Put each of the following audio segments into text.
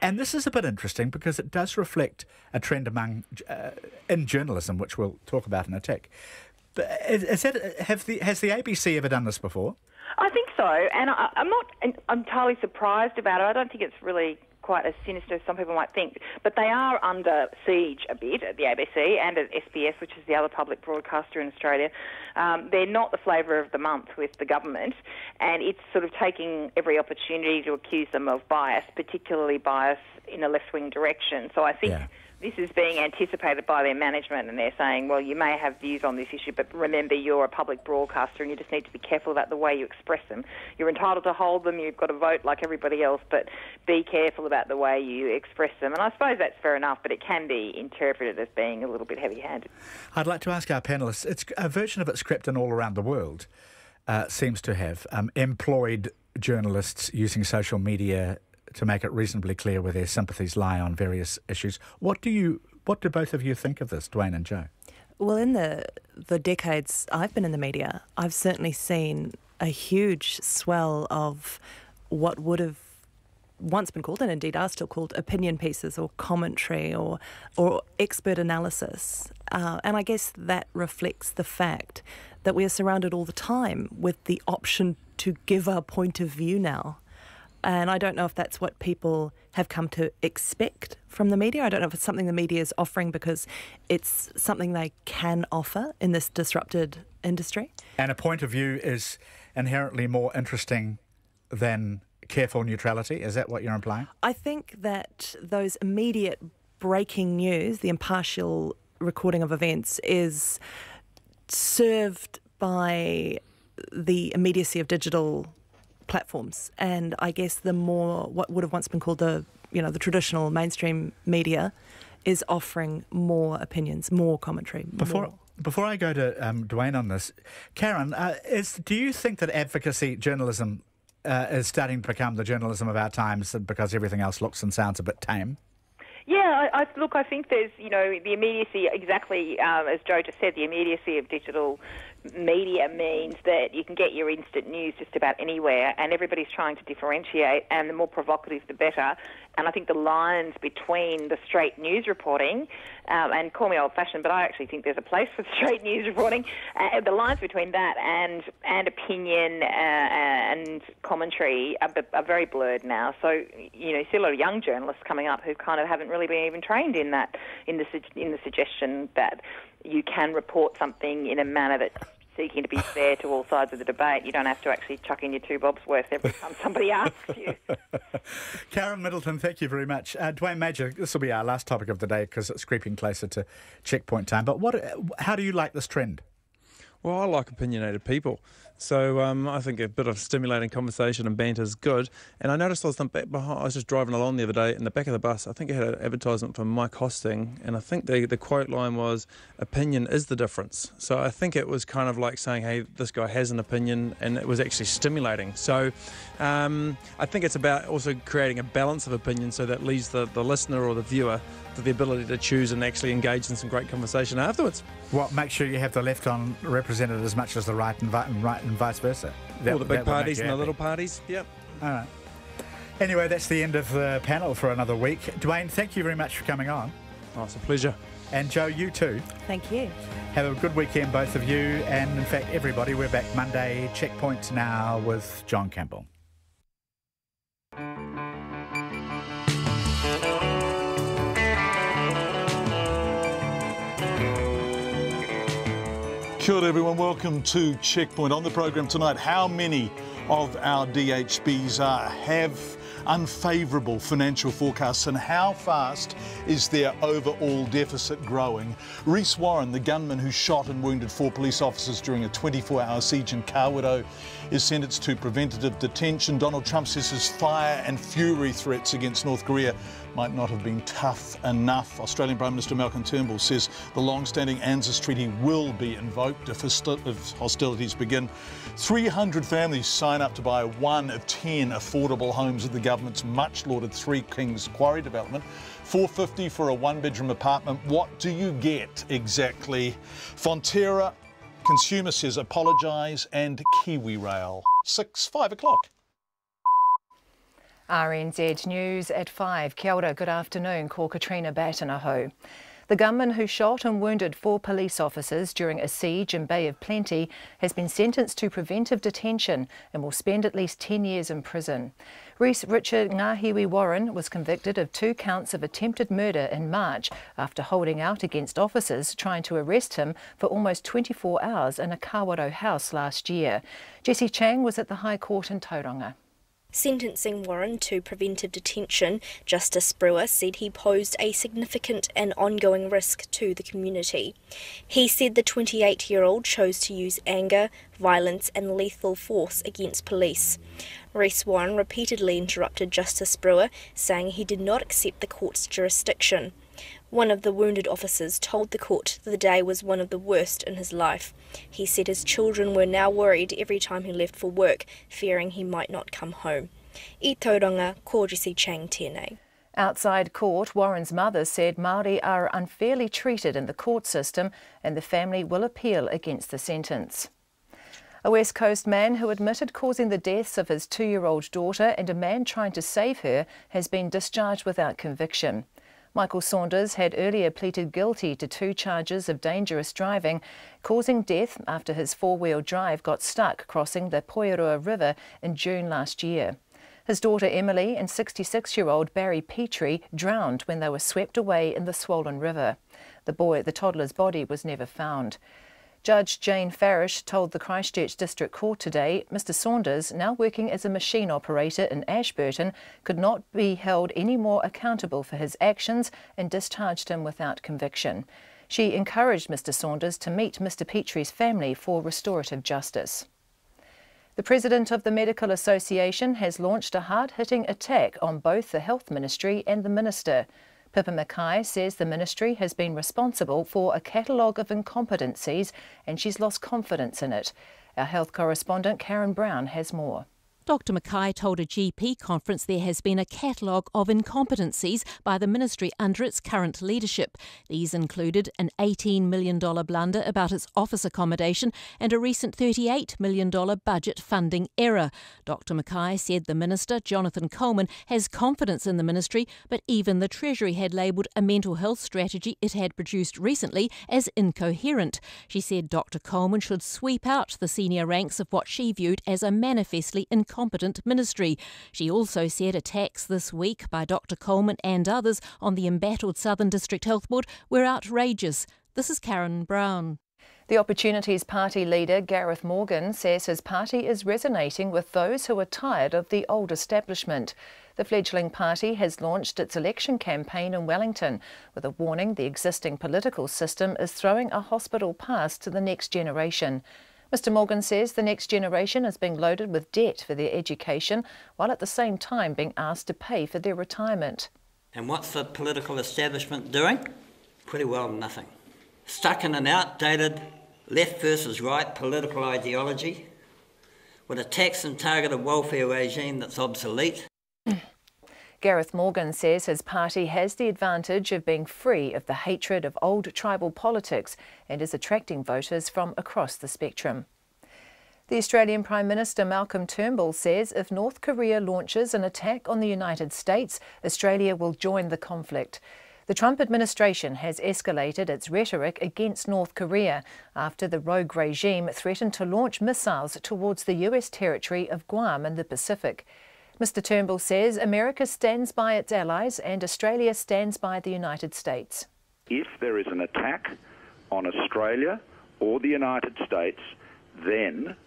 And this is a bit interesting because it does reflect a trend among in journalism, which we'll talk about in a tick. But has the ABC ever done this before? I think so, and I'm not entirely surprised about it. I don't think it's really quite as sinister as some people might think, but they are under siege a bit at the ABC and at SBS, which is the other public broadcaster in Australia. They're not the flavour of the month with the government, and it's sort of taking every opportunity to accuse them of bias, particularly bias in a left-wing direction. So I think this is being anticipated by their management, and they're saying, well, you may have views on this issue, but remember you're a public broadcaster and you just need to be careful about the way you express them. You're entitled to hold them, you've got to vote like everybody else, but be careful about the way you express them. And I suppose that's fair enough, but it can be interpreted as being a little bit heavy-handed. I'd like to ask our panellists, it's a version of it's crept in all around the world, seems to have employed journalists using social media to make it reasonably clear where their sympathies lie on various issues. What do both of you think of this, Dwayne and Joe? Well, in the decades I've been in the media, I've certainly seen a huge swell of what would have once been called, and indeed are still called, opinion pieces or commentary or expert analysis. And I guess that reflects the fact that we are surrounded all the time with the option to give our point of view now. And I don't know if that's what people have come to expect from the media. I don't know if it's something the media is offering because it's something they can offer in this disrupted industry. And a point of view is inherently more interesting than careful neutrality. Is that what you're implying? I think that those immediate breaking news, the impartial recording of events, is served by the immediacy of digital platforms, and I guess the more what would have once been called the traditional mainstream media is offering more opinions, more commentary. Before I go to Dwayne on this, Karen, do you think that advocacy journalism is starting to become the journalism of our times because everything else looks and sounds a bit tame? Yeah, I think there's, the immediacy, exactly as Joe just said, the immediacy of digital media means that you can get your instant news just about anywhere, and everybody's trying to differentiate, and the more provocative the better. And I think the lines between the straight news reporting, and call me old-fashioned, but I actually think there's a place for straight news reporting, the lines between that and opinion and commentary are very blurred now. So, you see a lot of young journalists coming up who kind of haven't really been even trained in that, in the suggestion that you can report something in a manner that's seeking to be fair to all sides of the debate. You don't have to actually chuck in your 2 bobs worth every time somebody asks you. Karen Middleton, thank you very much. Dwayne Major, this will be our last topic of the day because it's creeping closer to checkpoint time. But how do you like this trend? Well, I like opinionated people. So I think a bit of stimulating conversation and banter is good. And I noticed I was just driving along the other day in the back of the bus. I think I had an advertisement from Mike Hosting, and I think the quote line was, "Opinion is the difference." So I think it was kind of like saying, hey, this guy has an opinion, and it was actually stimulating. So I think it's about also creating a balance of opinion so that leaves the listener or the viewer to the ability to choose and actually engage in some great conversation afterwards. Well, make sure you have the left on represented as much as the right and vice versa. All the big parties and the little parties, yep. All right. Anyway, that's the end of the panel for another week. Dwayne, thank you very much for coming on. Oh, it's a pleasure. And Joe, you too. Thank you. Have a good weekend, both of you. And in fact, everybody, we're back Monday. Checkpoint now with John Campbell. Kia ora everyone, welcome to Checkpoint. On the program tonight, how many of our DHBs have unfavourable financial forecasts, and how fast is their overall deficit growing? Rhys Warren, the gunman who shot and wounded 4 police officers during a 24-hour siege in Kawerau, is sentenced to preventative detention. Donald Trump says his fire and fury threats against North Korea might not have been tough enough. Australian Prime Minister Malcolm Turnbull says the long-standing ANZUS treaty will be invoked if hostilities begin. 300 families sign up to buy 1 of 10 affordable homes at the government's much-lauded Three Kings Quarry development. $450 for a 1-bedroom apartment. What do you get exactly? Fonterra Consumer says apologise, and Kiwi Rail. 5 o'clock. RNZ News at 5. Kia ora, good afternoon. Ko Katrina Batanaho. The gunman who shot and wounded 4 police officers during a siege in Bay of Plenty has been sentenced to preventive detention and will spend at least 10 years in prison. Richard Ngahiwi Warren was convicted of 2 counts of attempted murder in March after holding out against officers trying to arrest him for almost 24 hours in a Kawaro house last year. Jessie Chang was at the High Court in Tauranga. Sentencing Warren to preventive detention, Justice Brewer said he posed a significant and ongoing risk to the community. He said the 28-year-old chose to use anger, violence and lethal force against police. Reece Warren repeatedly interrupted Justice Brewer, saying he did not accept the court's jurisdiction. One of the wounded officers told the court the day was one of the worst in his life. He said his children were now worried every time he left for work, fearing he might not come home. I Tauranga, ko Jessie Chang tēnei. Outside court, Warren's mother said Māori are unfairly treated in the court system and the family will appeal against the sentence. A West Coast man who admitted causing the deaths of his 2-year-old daughter and a man trying to save her has been discharged without conviction. Michael Saunders had earlier pleaded guilty to 2 charges of dangerous driving, causing death after his 4-wheel drive got stuck crossing the Poirua River in June last year. His daughter Emily and 66-year-old Barry Petrie drowned when they were swept away in the swollen river. The toddler's body was never found. Judge Jane Farish told the Christchurch District Court today Mr Saunders, now working as a machine operator in Ashburton, could not be held any more accountable for his actions and discharged him without conviction. She encouraged Mr Saunders to meet Mr Petrie's family for restorative justice. The President of the Medical Association has launched a hard-hitting attack on both the Health Ministry and the Minister. Pippa Mackay says the ministry has been responsible for a catalogue of incompetencies and she's lost confidence in it. Our health correspondent Karen Brown has more. Dr Mackay told a GP conference there has been a catalogue of incompetencies by the ministry under its current leadership. These included an $18 million blunder about its office accommodation and a recent $38 million budget funding error. Dr Mackay said the minister, Jonathan Coleman, has confidence in the ministry, but even the Treasury had labelled a mental health strategy it had produced recently as incoherent. She said Dr Coleman should sweep out the senior ranks of what she viewed as a manifestly incompetent ministry. She also said attacks this week by Dr Coleman and others on the embattled Southern District Health Board were outrageous. This is Karen Brown. The Opportunities Party leader Gareth Morgan says his party is resonating with those who are tired of the old establishment. The fledgling party has launched its election campaign in Wellington with a warning the existing political system is throwing a hospital pass to the next generation. Mr Morgan says the next generation is being loaded with debt for their education, while at the same time being asked to pay for their retirement. And what's the political establishment doing? Pretty well nothing. Stuck in an outdated left versus right political ideology, with a tax and targeted welfare regime that's obsolete. Gareth Morgan says his party has the advantage of being free of the hatred of old tribal politics and is attracting voters from across the spectrum. The Australian Prime Minister Malcolm Turnbull says if North Korea launches an attack on the United States, Australia will join the conflict. The Trump administration has escalated its rhetoric against North Korea after the rogue regime threatened to launch missiles towards the US territory of Guam in the Pacific. Mr Turnbull says America stands by its allies and Australia stands by the United States. If there is an attack on Australia or the United States, then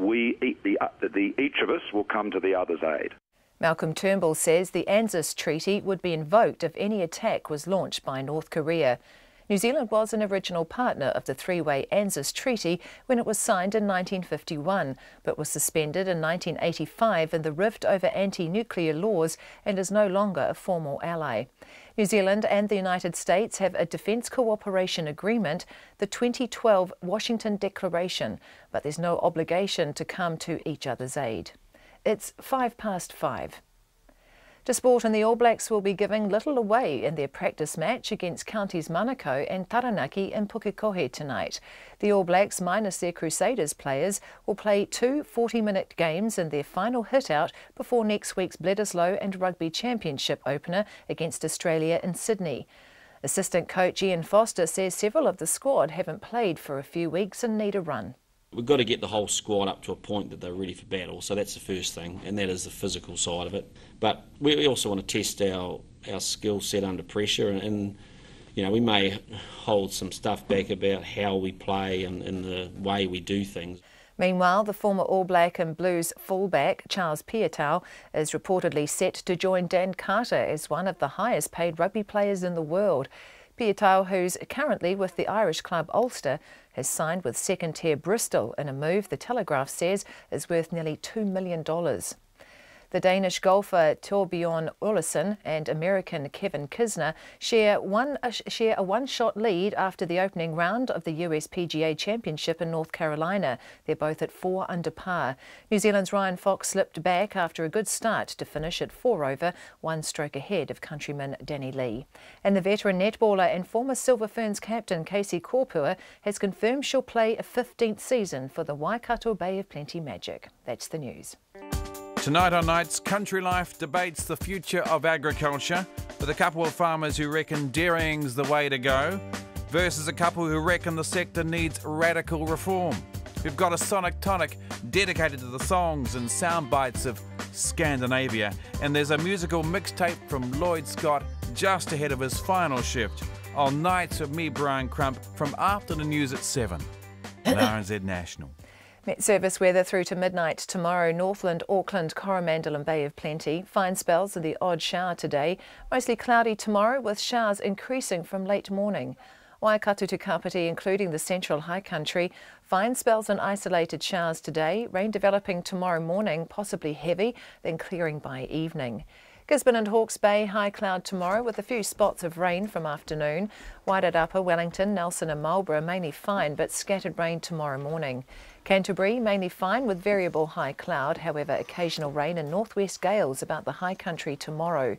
each of us will come to the other's aid. Malcolm Turnbull says the ANZUS treaty would be invoked if any attack was launched by North Korea. New Zealand was an original partner of the three-way ANZUS treaty when it was signed in 1951, but was suspended in 1985 in the rift over anti-nuclear laws and is no longer a formal ally. New Zealand and the United States have a defence cooperation agreement, the 2012 Washington Declaration, but there's no obligation to come to each other's aid. It's 5 past 5. To sport, and the All Blacks will be giving little away in their practice match against Counties Manukau and Taranaki in Pukekohe tonight. The All Blacks, minus their Crusaders players, will play 2 40-minute games in their final hit-out before next week's Bledisloe and Rugby Championship opener against Australia in Sydney. Assistant coach Ian Foster says several of the squad haven't played for a few weeks and need a run. We've got to get the whole squad up to a point that they're ready for battle, so that's the first thing, and that is the physical side of it. But we also want to test our skill set under pressure, and you know, we may hold some stuff back about how we play and the way we do things. Meanwhile, the former All Black and Blues fullback Charles Piutau is reportedly set to join Dan Carter as one of the highest paid rugby players in the world. Piutau, who's currently with the Irish club Ulster, has signed with second-tier Bristol in a move the Telegraph says is worth nearly $2 million. The Danish golfer Torbjorn Olesen and American Kevin Kisner share a one-shot lead after the opening round of the US PGA Championship in North Carolina. They're both at 4 under par. New Zealand's Ryan Fox slipped back after a good start to finish at 4 over, 1 stroke ahead of countryman Danny Lee. And the veteran netballer and former Silver Ferns captain Casey Korpua has confirmed she'll play a 15th season for the Waikato Bay of Plenty Magic. That's the news. Tonight on Nights, Country Life debates the future of agriculture with a couple of farmers who reckon dairying's the way to go versus a couple who reckon the sector needs radical reform. We've got a sonic tonic dedicated to the songs and sound bites of Scandinavia, and there's a musical mixtape from Lloyd Scott just ahead of his final shift on Nights with me, Brian Crump, from after the news at 7 on RNZ National. Met service weather through to midnight tomorrow. Northland, Auckland, Coromandel and Bay of Plenty. Fine spells and the odd shower today. Mostly cloudy tomorrow with showers increasing from late morning. Waikato to Kapiti, including the central high country. Fine spells and isolated showers today. Rain developing tomorrow morning, possibly heavy, then clearing by evening. Gisborne and Hawke's Bay, high cloud tomorrow with a few spots of rain from afternoon. Waiata Upper, Wellington, Nelson and Marlborough mainly fine but scattered rain tomorrow morning. Canterbury mainly fine with variable high cloud, however occasional rain and northwest gales about the high country tomorrow.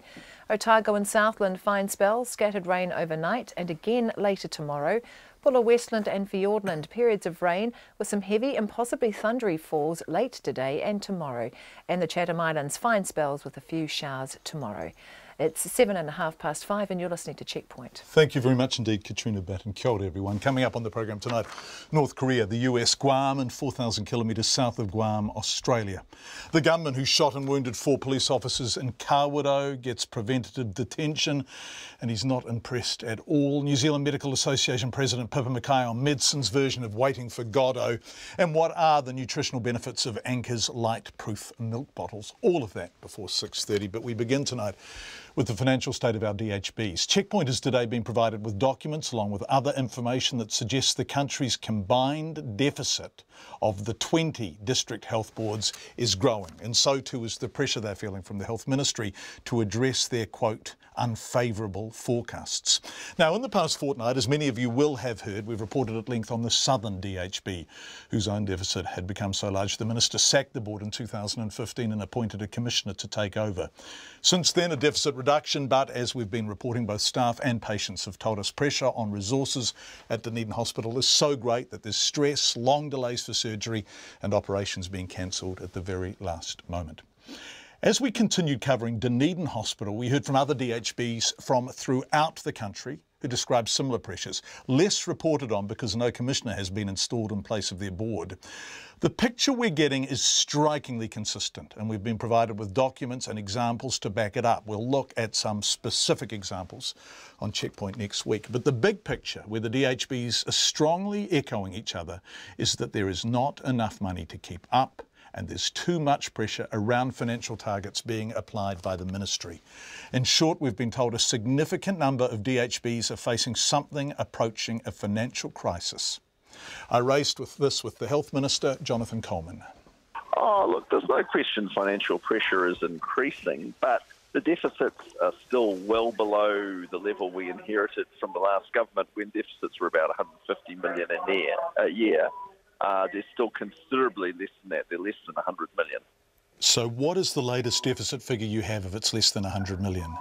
Otago and Southland fine spells, scattered rain overnight and again later tomorrow. Bulla, Westland and Fiordland periods of rain with some heavy and possibly thundery falls late today and tomorrow. And the Chatham Islands fine spells with a few showers tomorrow. It's 5:05 and you're listening to Checkpoint. Thank you very much indeed, Katrina Batten. Kia ora, everyone. Coming up on the program tonight, North Korea, the US, Guam and 4,000 kilometres south of Guam, Australia. The gunman who shot and wounded 4 police officers in Kawerau gets preventative detention and he's not impressed at all. New Zealand Medical Association President Pippa Mackay on medicine's version of waiting for Godot, and what are the nutritional benefits of Anchor's light-proof milk bottles. All of that before 6:30, but we begin tonight with the financial state of our DHBs. Checkpoint has today been provided with documents along with other information that suggests the country's combined deficit of the 20 district health boards is growing, and so too is the pressure they're feeling from the Health Ministry to address their, quote, unfavourable forecasts. Now, in the past fortnight, as many of you will have heard, we've reported at length on the southern DHB, whose own deficit had become so large the Minister sacked the board in 2015 and appointed a commissioner to take over. Since then, a deficit reduction, but as we've been reporting, both staff and patients have told us pressure on resources at Dunedin Hospital is so great that there's stress, long delays for surgery and operations being cancelled at the very last moment. As we continued covering Dunedin Hospital, we heard from other DHBs from throughout the country who described similar pressures, less reported on because no commissioner has been installed in place of their board. The picture we're getting is strikingly consistent, and we've been provided with documents and examples to back it up. We'll look at some specific examples on Checkpoint next week. But the big picture, where the DHBs are strongly echoing each other, is that there is not enough money to keep up, and there's too much pressure around financial targets being applied by the ministry. In short, we've been told a significant number of DHBs are facing something approaching a financial crisis. I raised this with the Health Minister, Jonathan Coleman. Oh, look, there's no question financial pressure is increasing, but the deficits are still well below the level we inherited from the last government when deficits were about $150 million a year. They're still considerably less than that. They're less than $100 million. So what is the latest deficit figure you have if it's less than 100 million?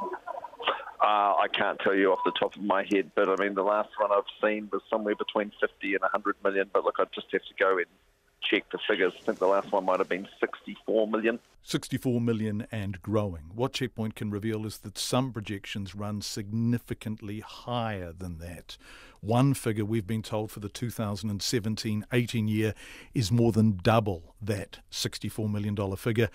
I can't tell you off the top of my head, but I mean, the last one I've seen was somewhere between 50 and 100 million. But look, I'd just have to go and check the figures. I think the last one might have been 64 million. 64 million and growing. What Checkpoint can reveal is that some projections run significantly higher than that. One figure we've been told for the 2017-18 year is more than double that $64 million figure.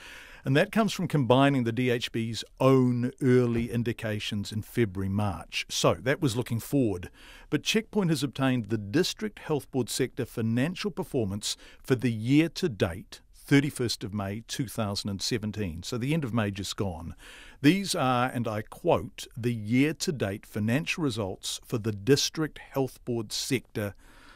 And that comes from combining the DHB's own early indications in February-March. So that was looking forward. But Checkpoint has obtained the District Health Board sector financial performance for the year to date, 31st of May 2017, so the end of May just gone. These are, and I quote, the year-to-date financial results for the District Health Board sector,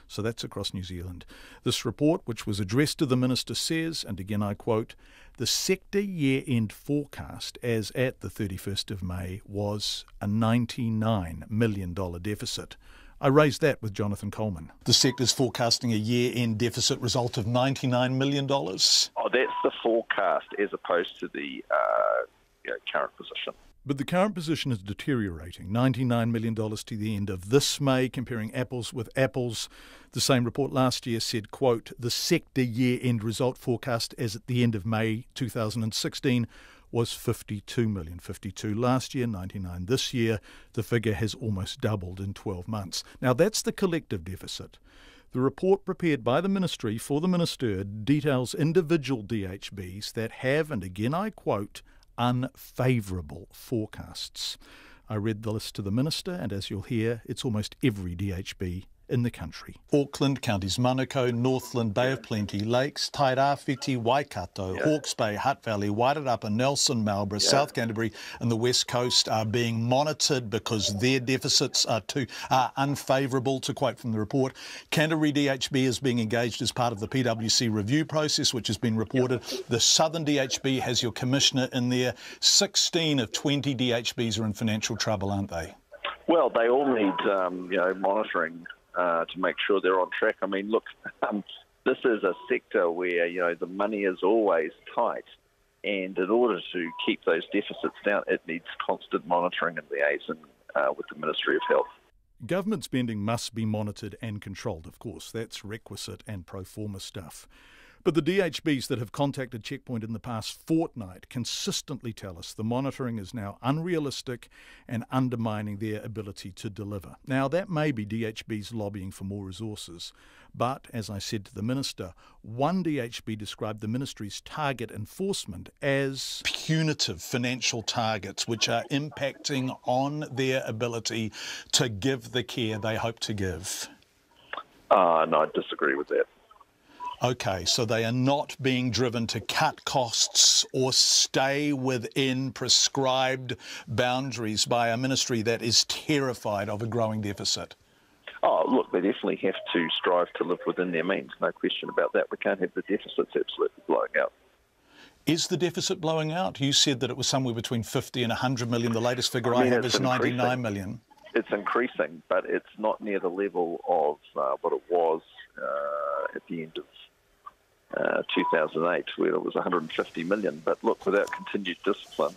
so that's across New Zealand. This report, which was addressed to the Minister, says, and again I quote, the sector year-end forecast as at the 31st of May was a $99 million deficit. I raised that with Jonathan Coleman. The sector's forecasting a year-end deficit result of $99 million? Oh, that's the forecast as opposed to the current position. But the current position is deteriorating. $99 million to the end of this May, comparing apples with apples. The same report last year said, quote, the sector year-end result forecast as at the end of May 2016 was 52 million. 52 last year, 99 this year. The figure has almost doubled in 12 months. Now, that's the collective deficit. The report prepared by the Ministry for the Minister details individual DHBs that have, and again I quote, unfavourable forecasts. I read the list to the Minister, and as you'll hear, it's almost every DHB in the country. Auckland, Counties Manukau, Northland, Bay of Plenty, Lakes, Tairāwhiti, Waikato, Hawke's Bay, Hutt Valley, Wairarapa, Nelson, Marlborough, South Canterbury and the West Coast are being monitored because their deficits are unfavourable, to quote from the report. Canterbury DHB is being engaged as part of the PwC review process, which has been reported. The Southern DHB has your commissioner in there. 16 of 20 DHBs are in financial trouble, aren't they? Well, they all need, monitoring to make sure they're on track. I mean, look, this is a sector where, the money is always tight. And in order to keep those deficits down, it needs constant monitoring and liaison with the Ministry of Health. Government spending must be monitored and controlled, of course. That's requisite and pro forma stuff. But the DHBs that have contacted Checkpoint in the past fortnight consistently tell us the monitoring is now unrealistic and undermining their ability to deliver. Now, that may be DHBs lobbying for more resources, but, as I said to the Minister, one DHB described the Ministry's target enforcement as punitive financial targets, which are impacting on their ability to give the care they hope to give. No, I disagree with that. OK, so they are not being driven to cut costs or stay within prescribed boundaries by a ministry that is terrified of a growing deficit. Oh, look, they definitely have to strive to live within their means, no question about that. We can't have the deficits absolutely blowing out. Is the deficit blowing out? You said that it was somewhere between 50 and 100 million. The latest figure I have is 99 million. It's increasing, but it's not near the level of what it was at the end of 2008, where it was 150 million. But look, without continued discipline,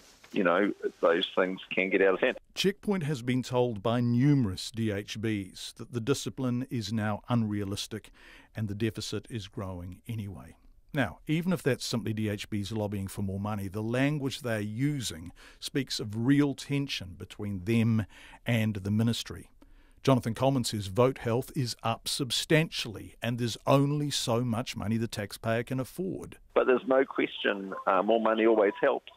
those things can get out of hand. Checkpoint has been told by numerous DHBs that the discipline is now unrealistic and the deficit is growing anyway. Now, even if that's simply DHBs lobbying for more money, the language they're using speaks of real tension between them and the ministry. Jonathan Coleman says vote health is up substantially and there's only so much money the taxpayer can afford. But there's no question more money always helps.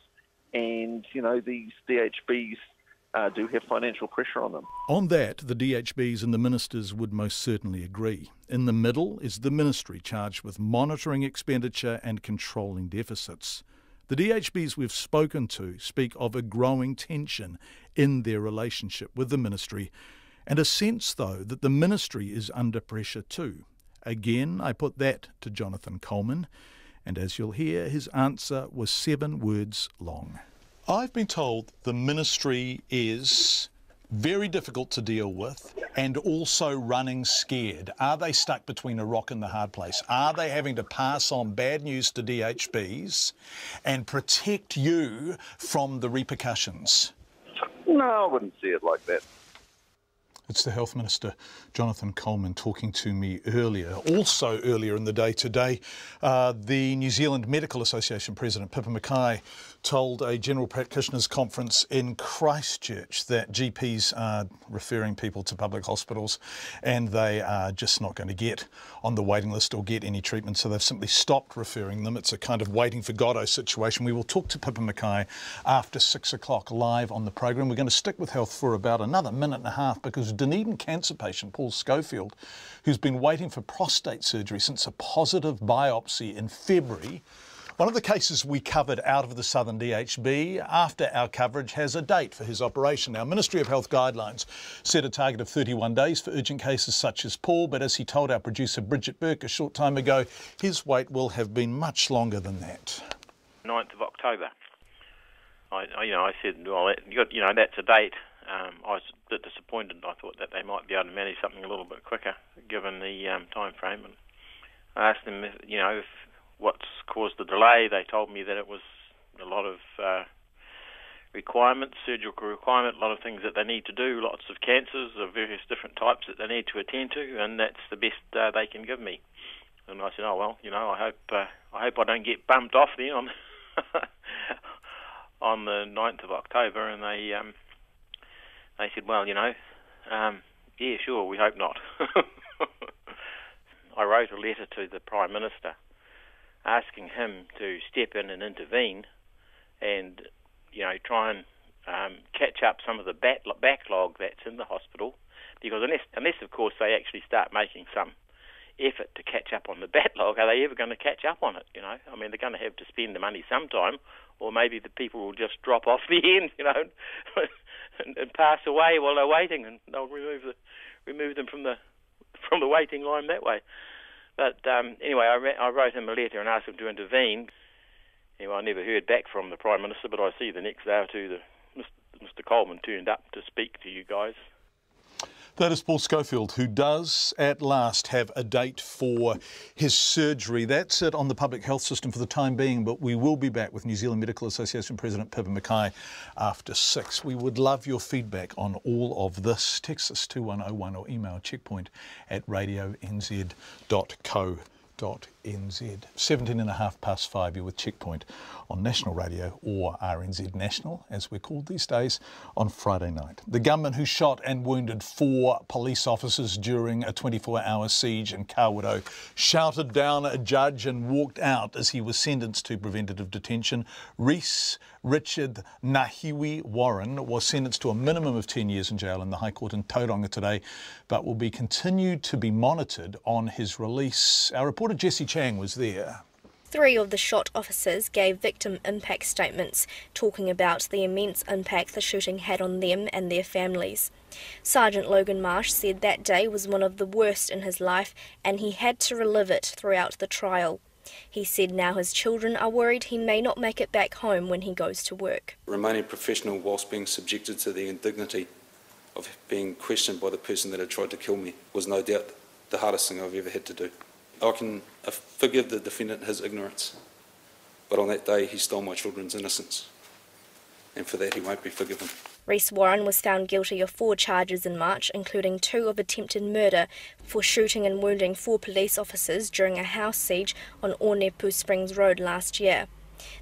And, these DHBs do have financial pressure on them. On that, the DHBs and the ministers would most certainly agree. In the middle is the ministry charged with monitoring expenditure and controlling deficits. The DHBs we've spoken to speak of a growing tension in their relationship with the ministry, and a sense, though, that the ministry is under pressure too. Again, I put that to Jonathan Coleman, and as you'll hear, his answer was 7 words long. I've been told the ministry is very difficult to deal with and also running scared? Are they stuck between a rock and the hard place? Are they having to pass on bad news to DHBs and protect you from the repercussions? No, I wouldn't see it like that. It's the Health Minister, Jonathan Coleman, talking to me earlier. Also earlier in the day today, the New Zealand Medical Association President, Pippa Mackay, told a general practitioners conference in Christchurch that GPs are referring people to public hospitals and they are just not going to get on the waiting list or get any treatment, so they've simply stopped referring them. It's a kind of waiting for Godot situation. We will talk to Pippa Mackay after 6 o'clock live on the program. We're going to stick with health for about another minute and a half because Dunedin cancer patient Paul Schofield, who's been waiting for prostate surgery since a positive biopsy in February, one of the cases we covered out of the Southern DHB after our coverage has a date for his operation. Our Ministry of Health guidelines set a target of 31 days for urgent cases such as Paul, but as he told our producer Bridget Burke a short time ago, his wait will have been much longer than that. 9th of October. I said, well, that's a date. I was a bit disappointed. I thought that they might be able to manage something a little bit quicker, given the time frame. And I asked them, if what's caused the delay. They told me that it was a lot of requirements, surgical requirement, a lot of things that they need to do, lots of cancers of various different types that they need to attend to, and that's the best they can give me. And I said, oh well, I hope I don't get bumped off then on on the 9th of October. And they said, well, yeah, sure, we hope not. I wrote a letter to the Prime Minister asking him to step in and intervene and, try and catch up some of the backlog that's in the hospital, because unless, of course, they actually start making some effort to catch up on the backlog, are they ever going to catch up on it, I mean, they're going to have to spend the money sometime, or maybe the people will just drop off the end, and pass away while they're waiting, and they'll remove them from the waiting line that way. But anyway, I wrote him a letter and asked him to intervene. Anyway, I never heard back from the Prime Minister, but I see the next day or two Mr. Coleman turned up to speak to you guys. That is Paul Schofield, who does at last have a date for his surgery. That's it on the public health system for the time being, but we will be back with New Zealand Medical Association President Pippa Mackay after 6. We would love your feedback on all of this. Text us 2101 or email checkpoint@radionz.co.nz. 5:17, you're with Checkpoint on National Radio, or RNZ National, as we're called these days, on Friday night. The gunman who shot and wounded 4 police officers during a 24-hour siege in Kawerau shouted down a judge and walked out as he was sentenced to preventative detention. Rhys Richard Nahiwi Warren was sentenced to a minimum of 10 years in jail in the High Court in Tauranga today, but will be continued to be monitored on his release. Our reporter Jessie Chang was there. 3 of the shot officers gave victim impact statements, talking about the immense impact the shooting had on them and their families. Sergeant Logan Marsh said that day was one of the worst in his life, and he had to relive it throughout the trial. He said now his children are worried he may not make it back home when he goes to work. Remaining professional whilst being subjected to the indignity of being questioned by the person that had tried to kill me was no doubt the hardest thing I've ever had to do. I can forgive the defendant his ignorance, but on that day he stole my children's innocence, and for that he won't be forgiven. Rhys Warren was found guilty of 4 charges in March, including 2 of attempted murder for shooting and wounding 4 police officers during a house siege on Ornepu Springs Road last year.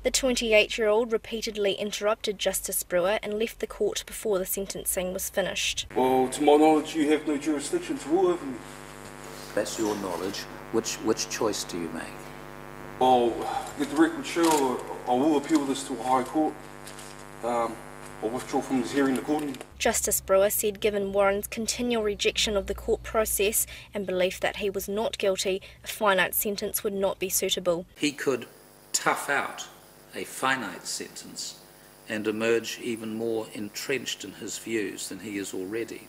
The 28-year-old repeatedly interrupted Justice Brewer and left the court before the sentencing was finished. Well, to my knowledge, you have no jurisdiction to rule over me. That's your knowledge. Which choice do you make? I'll get the record show. I will appeal this to a high court. I'll withdraw from this hearing accordingly. Justice Brewer said given Warren's continual rejection of the court process and belief that he was not guilty, a finite sentence would not be suitable. He could tough out a finite sentence and emerge even more entrenched in his views than he is already.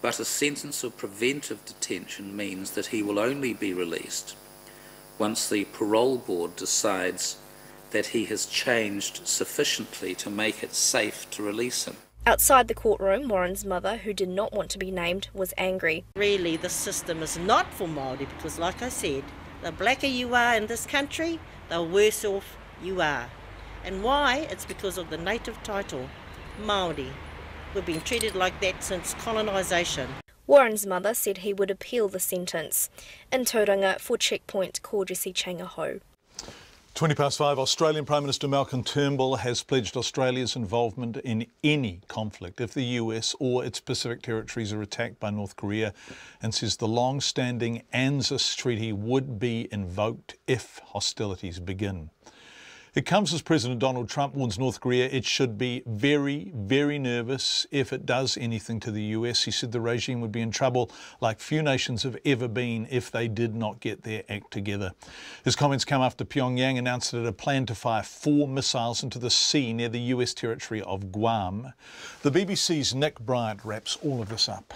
But a sentence of preventive detention means that he will only be released once the parole board decides that he has changed sufficiently to make it safe to release him. Outside the courtroom, Warren's mother, who did not want to be named, was angry. Really, the system is not for Māori because, like I said, the blacker you are in this country, the worse off you are. And why? It's because of the native title, Māori. We've been treated like that since colonisation. Warren's mother said he would appeal the sentence. In Tauranga for Checkpoint, Kōresi Changaho. 5:20, Australian Prime Minister Malcolm Turnbull has pledged Australia's involvement in any conflict if the US or its Pacific territories are attacked by North Korea, and says the long-standing ANZUS treaty would be invoked if hostilities begin. It comes as President Donald Trump warns North Korea it should be very, very nervous if it does anything to the US. He said the regime would be in trouble like few nations have ever been if they did not get their act together. His comments come after Pyongyang announced it had planned to fire 4 missiles into the sea near the US territory of Guam. The BBC's Nick Bryant wraps all of this up.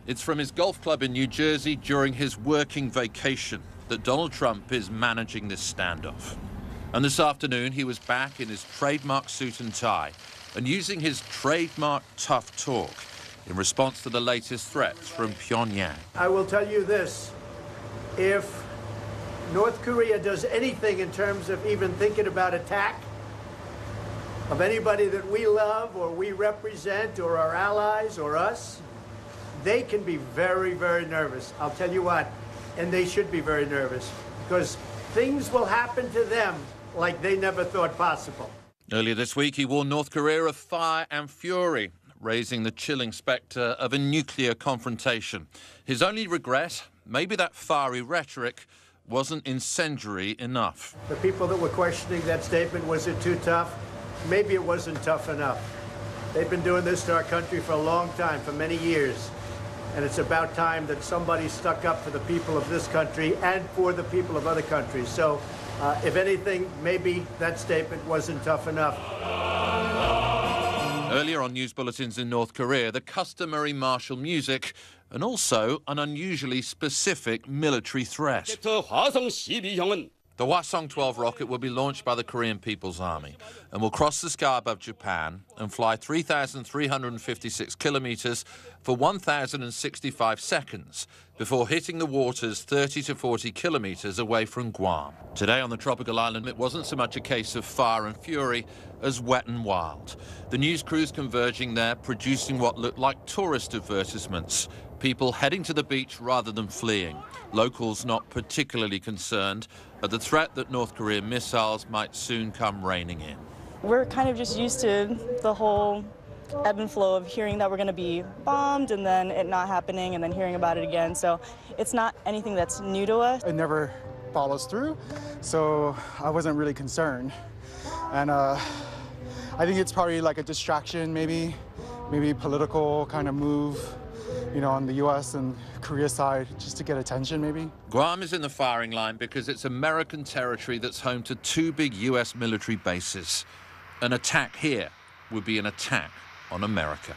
It's from his golf club in New Jersey during his working vacation that Donald Trump is managing this standoff. And this afternoon, he was back in his trademark suit and tie and using his trademark tough talk in response to the latest threats from Pyongyang. I will tell you this, if North Korea does anything in terms of even thinking about attack of anybody that we love or we represent or our allies or us, they can be very, very nervous. I'll tell you what, and they should be very nervous because things will happen to them like they never thought possible. Earlier this week, he warned North Korea of fire and fury, raising the chilling spectre of a nuclear confrontation. His only regret, maybe that fiery rhetoric wasn't incendiary enough. The people that were questioning that statement, was it too tough? Maybe it wasn't tough enough. They've been doing this to our country for a long time, for many years. And it's about time that somebody stuck up for the people of this country and for the people of other countries. So, if anything, maybe that statement wasn't tough enough. Earlier on news bulletins in North Korea, the customary martial music and also an unusually specific military threat. The Hwasong-12 rocket will be launched by the Korean People's Army and will cross the sky above Japan and fly 3,356 kilometres for 1,065 seconds before hitting the waters 30 to 40 kilometres away from Guam. Today on the tropical island, it wasn't so much a case of fire and fury as wet and wild. The news crews converging there, producing what looked like tourist advertisements. People heading to the beach rather than fleeing. Locals not particularly concerned at the threat that North Korean missiles might soon come raining in. We're kind of just used to the whole ebb and flow of hearing that we're going to be bombed and then it not happening and then hearing about it again. So it's not anything that's new to us. It never follows through, so I wasn't really concerned. And I think it's probably like a distraction, maybe political kind of move, you know, on the US and Korea side, just to get attention, maybe. Guam is in the firing line because it's American territory that's home to 2 big US military bases. An attack here would be an attack on America.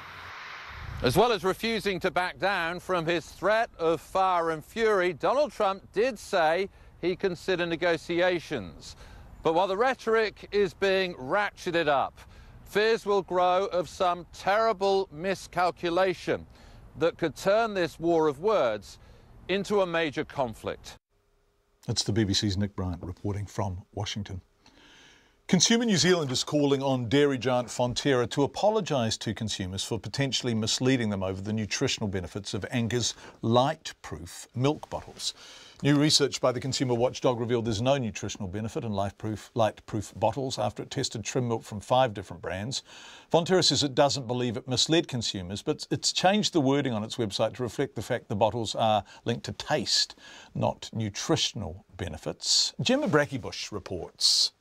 As well as refusing to back down from his threat of fire and fury, Donald Trump did say he considered negotiations. But while the rhetoric is being ratcheted up, fears will grow of some terrible miscalculation that could turn this war of words into a major conflict. That's the BBC's Nick Bryant reporting from Washington. Consumer New Zealand is calling on dairy giant Fonterra to apologise to consumers for potentially misleading them over the nutritional benefits of Anchor's light-proof milk bottles. New research by the consumer watchdog revealed there's no nutritional benefit in light-proof bottles after it tested trim milk from 5 different brands. Fonterra says it doesn't believe it misled consumers, but it's changed the wording on its website to reflect the fact the bottles are linked to taste, not nutritional benefits. Gemma Brackybush reports.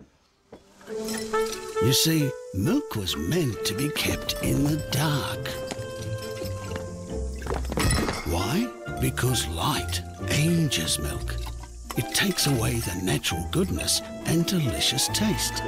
You see, milk was meant to be kept in the dark. Why? Because light ages milk. It takes away the natural goodness and delicious taste.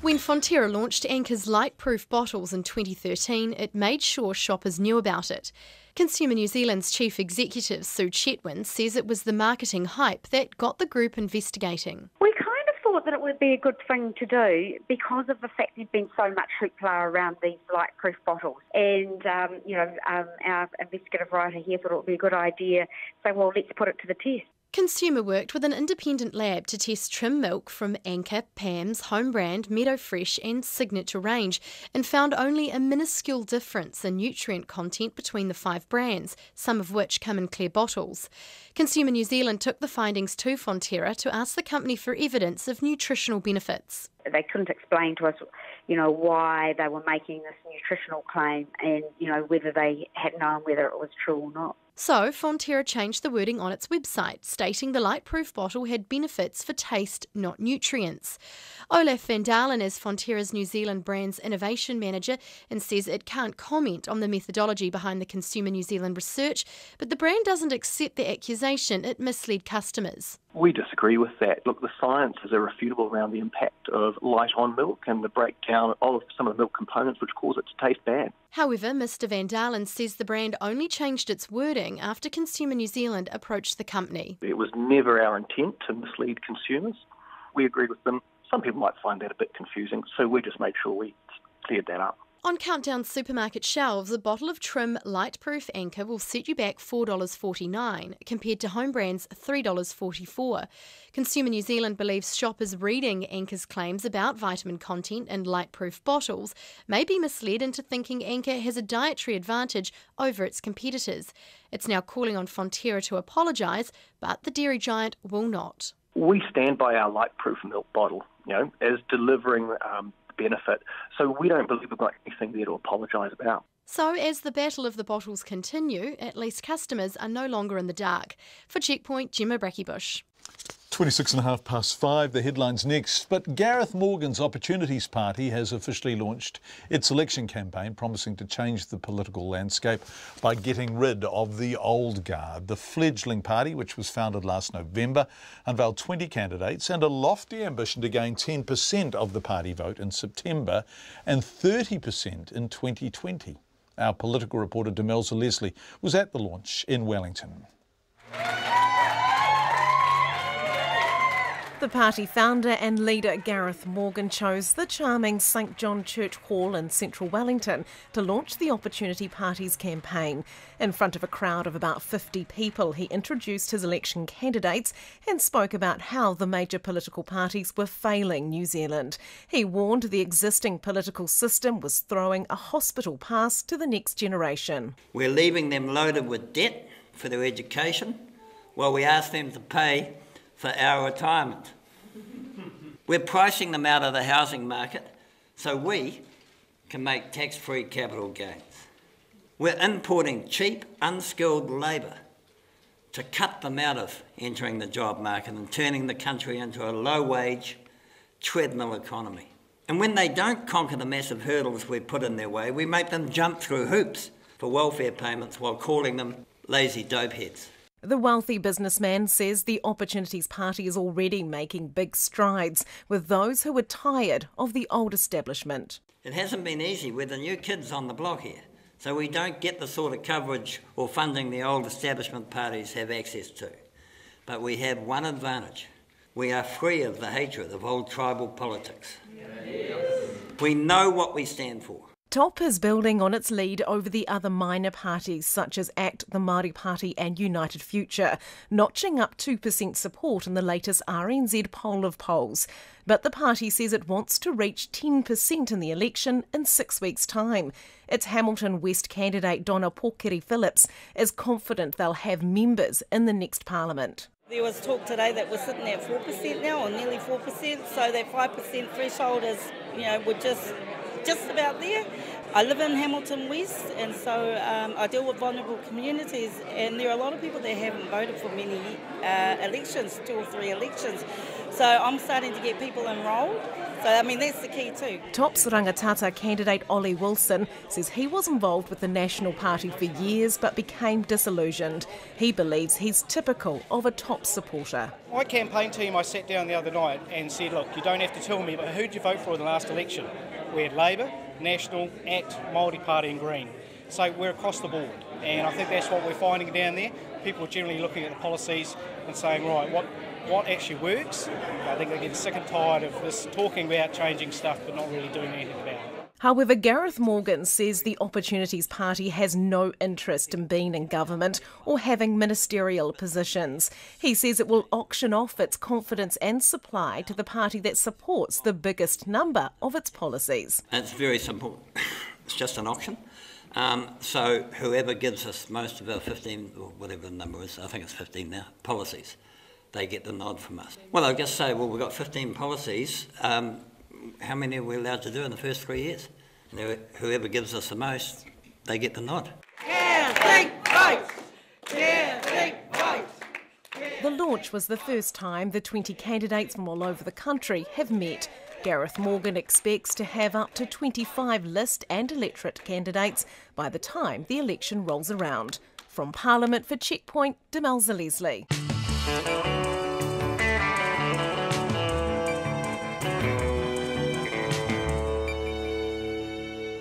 When Fonterra launched Anchor's light-proof bottles in 2013, it made sure shoppers knew about it. Consumer New Zealand's chief executive, Sue Chetwynd, says it was the marketing hype that got the group investigating. We kind of thought thought that it would be a good thing to do because of the fact there's been so much hoopla around these light-proof bottles. And, our investigative writer here thought it would be a good idea. So, well, let's put it to the test. Consumer worked with an independent lab to test trim milk from Anchor, Pam's, Home Brand, Meadow Fresh and Signature range and found only a minuscule difference in nutrient content between the 5 brands, some of which come in clear bottles. Consumer New Zealand took the findings to Fonterra to ask the company for evidence of nutritional benefits. They couldn't explain to us, why they were making this nutritional claim and, whether they had known whether it was true or not. So, Fonterra changed the wording on its website, stating the light-proof bottle had benefits for taste, not nutrients. Olaf van Dalen is Fonterra's New Zealand brand's innovation manager and says it can't comment on the methodology behind the Consumer New Zealand research, but the brand doesn't accept the accusation it misled customers. We disagree with that. Look, the science is irrefutable around the impact of light on milk and the breakdown of some of the milk components which cause it to taste bad. However, Mr Van Dalen says the brand only changed its wording after Consumer New Zealand approached the company. It was never our intent to mislead consumers. We agreed with them. Some people might find that a bit confusing, so we just made sure we cleared that up. On Countdown supermarket shelves, a bottle of trim light-proof Anchor will set you back $4.49, compared to Home Brand's $3.44. Consumer New Zealand believes shoppers reading Anchor's claims about vitamin content in light-proof bottles may be misled into thinking Anchor has a dietary advantage over its competitors. It's now calling on Fonterra to apologise, but the dairy giant will not. We stand by our light-proof milk bottle, as delivering benefit. So we don't believe we've got anything there to apologise about. So as the battle of the bottles continue, at least customers are no longer in the dark. For Checkpoint, Gemma Brackybush. 5:26, the headlines next. But Gareth Morgan's Opportunities Party has officially launched its election campaign, promising to change the political landscape by getting rid of the old guard. The fledgling party, which was founded last November, unveiled 20 candidates and a lofty ambition to gain 10% of the party vote in September and 30% in 2020. Our political reporter Demelza Leslie was at the launch in Wellington. The party founder and leader Gareth Morgan chose the charming St John Church Hall in central Wellington to launch the Opportunity Party's campaign. In front of a crowd of about 50 people, he introduced his election candidates and spoke about how the major political parties were failing New Zealand. He warned the existing political system was throwing a hospital pass to the next generation. We're leaving them loaded with debt for their education while we ask them to pay for our retirement. We're pricing them out of the housing market so we can make tax-free capital gains. We're importing cheap, unskilled labour to cut them out of entering the job market and turning the country into a low-wage treadmill economy. And when they don't conquer the massive hurdles we put in their way, we make them jump through hoops for welfare payments while calling them lazy dopeheads. The wealthy businessman says the Opportunities Party is already making big strides with those who are tired of the old establishment. It hasn't been easy. We're the new kids on the block here, so we don't get the sort of coverage or funding the old establishment parties have access to. But we have one advantage. We are free of the hatred of old tribal politics. Yes. We know what we stand for. TOP is building on its lead over the other minor parties such as ACT, the Māori Party and United Future, notching up 2% support in the latest RNZ poll of polls. But the party says it wants to reach 10% in the election in 6 weeks' time. Its Hamilton West candidate Donna Pokeri-Phillips is confident they'll have members in the next parliament. There was talk today that we're sitting at 4% now, or nearly 4%, so that 5% threshold is, we're just about there. I live in Hamilton West, and so I deal with vulnerable communities, and there are a lot of people that haven't voted for many elections, 2 or 3 elections. So I'm starting to get people enrolled. So, that's the key too. TOP's Rangatata candidate Ollie Wilson says he was involved with the National Party for years but became disillusioned. He believes he's typical of a TOP supporter. My campaign team, I sat down the other night and said, look, you don't have to tell me, but who did you vote for in the last election? We had Labour, National, ACT, Māori Party and Green. So we're across the board, and I think that's what we're finding down there. People are generally looking at the policies and saying, right, what actually works. I think they're getting sick and tired of this talking about changing stuff but not really doing anything about it. However, Gareth Morgan says the Opportunities Party has no interest in being in government or having ministerial positions. He says it will auction off its confidence and supply to the party that supports the biggest number of its policies. It's very simple. It's just an auction. So whoever gives us most of our 15, or whatever the number is, I think it's 15 now, policies, they get the nod from us. Well, I'll just say, well, we've got 15 policies. How many are we allowed to do in the first 3 years? And whoever gives us the most, they get the nod. The launch was the first time the 20 candidates from all over the country have met. Gareth Morgan expects to have up to 25 list and electorate candidates by the time the election rolls around. From Parliament for Checkpoint, Demelza Leslie.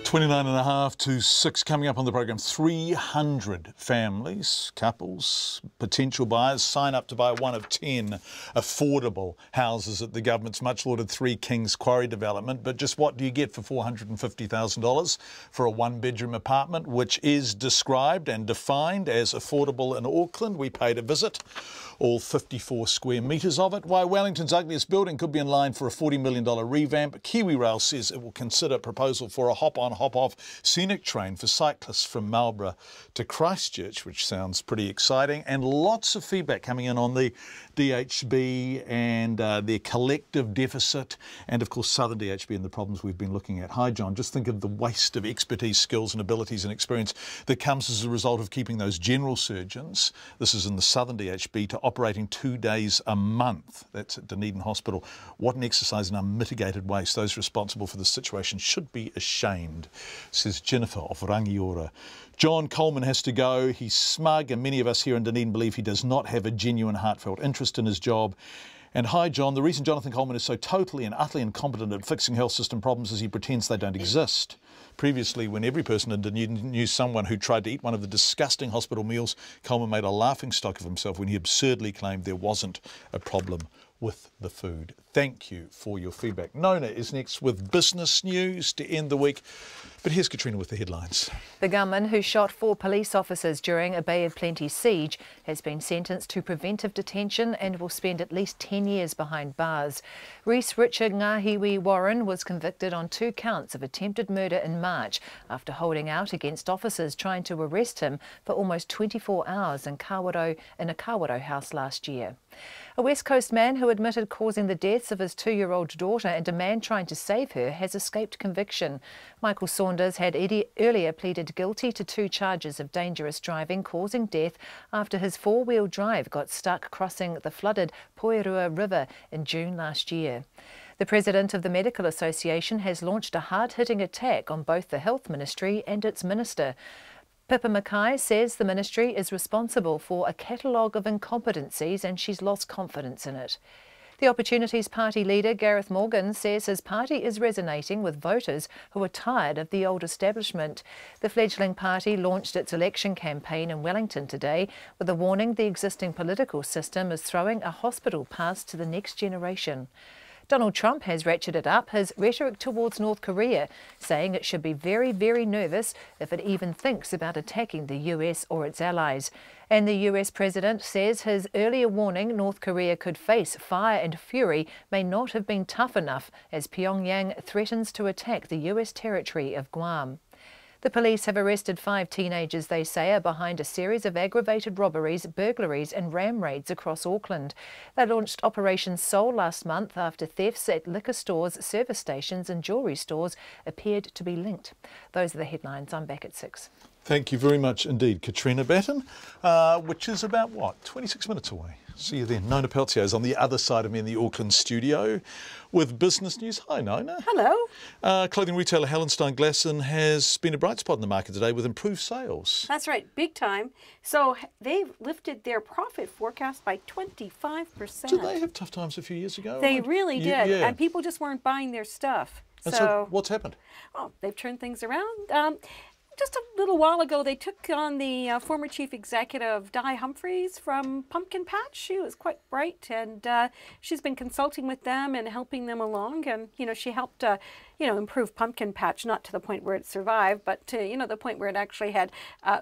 29.5 to 6 coming up on the program. 300 families, couples, potential buyers sign up to buy one of 10 affordable houses at the government's much lauded Three Kings Quarry development. But just what do you get for $450,000 for a one-bedroom apartment, which is described and defined as affordable in Auckland? We paid a visit, all 54 square metres of it. Why Wellington's ugliest building could be in line for a $40 million revamp. KiwiRail says it will consider a proposal for a hop-on, hop-off scenic train for cyclists from Marlborough to Christchurch, which sounds pretty exciting. And lots of feedback coming in on the DHB and their collective deficit, and of course Southern DHB and the problems we've been looking at. Hi John, just think of the waste of expertise, skills and abilities and experience that comes as a result of keeping those general surgeons, this is in the Southern DHB, to operating 2 days a month. That's at Dunedin Hospital. What an exercise in unmitigated waste. Those responsible for the situation should be ashamed, says Jennifer of Rangiora. John Coleman has to go. He's smug, and many of us here in Dunedin believe he does not have a genuine, heartfelt interest in his job. And hi, John, the reason Jonathan Coleman is so totally and utterly incompetent at fixing health system problems is he pretends they don't exist. Previously, when every person in Dunedin knew someone who tried to eat one of the disgusting hospital meals, Coleman made a laughingstock of himself when he absurdly claimed there wasn't a problem with the food. Thank you for your feedback. Nona is next with business news to end the week. But here's Katrina with the headlines. The gunman who shot 4 police officers during a Bay of Plenty siege has been sentenced to preventive detention and will spend at least 10 years behind bars. Reese Richard Ngahiwi Warren was convicted on 2 counts of attempted murder in March after holding out against officers trying to arrest him for almost 24 hours in a Kawerau house last year. A West Coast man who admitted causing the deaths of his 2-year-old daughter and a man trying to save her has escaped conviction. Michael Saunders had earlier pleaded guilty to 2 charges of dangerous driving causing death after his 4-wheel drive got stuck crossing the flooded Poirua River in June last year. The president of the Medical Association has launched a hard-hitting attack on both the Health Ministry and its minister. Pippa Mackay says the ministry is responsible for a catalogue of incompetencies and she's lost confidence in it. The Opportunities Party leader Gareth Morgan says his party is resonating with voters who are tired of the old establishment. The fledgling party launched its election campaign in Wellington today with a warning the existing political system is throwing a hospital pass to the next generation. Donald Trump has ratcheted up his rhetoric towards North Korea, saying it should be very, very nervous if it even thinks about attacking the US or its allies. And the US president says his earlier warning North Korea could face fire and fury may not have been tough enough as Pyongyang threatens to attack the US territory of Guam. The police have arrested 5 teenagers they say are behind a series of aggravated robberies, burglaries and ram raids across Auckland. They launched Operation Soul last month after thefts at liquor stores, service stations and jewellery stores appeared to be linked. Those are the headlines. I'm back at 6. Thank you very much indeed, Katrina Batten, which is about, 26 minutes away. See you then. Nona Peltier is on the other side of me in the Auckland studio with business news. Hi, Nona. Hello. Clothing retailer Hallenstein Glasson has been a bright spot in the market today with improved sales. That's right, big time. So they've lifted their profit forecast by 25%. Did they have tough times a few years ago? They really did, yeah. And people just weren't buying their stuff. And so what's happened? Well, they've turned things around. just a little while ago, they took on the former chief executive, Di Humphreys, from Pumpkin Patch. She was quite bright, and she's been consulting with them and helping them along. And, you know, she helped, you know, improve Pumpkin Patch, not to the point where it survived, but to, you know, the point where it actually had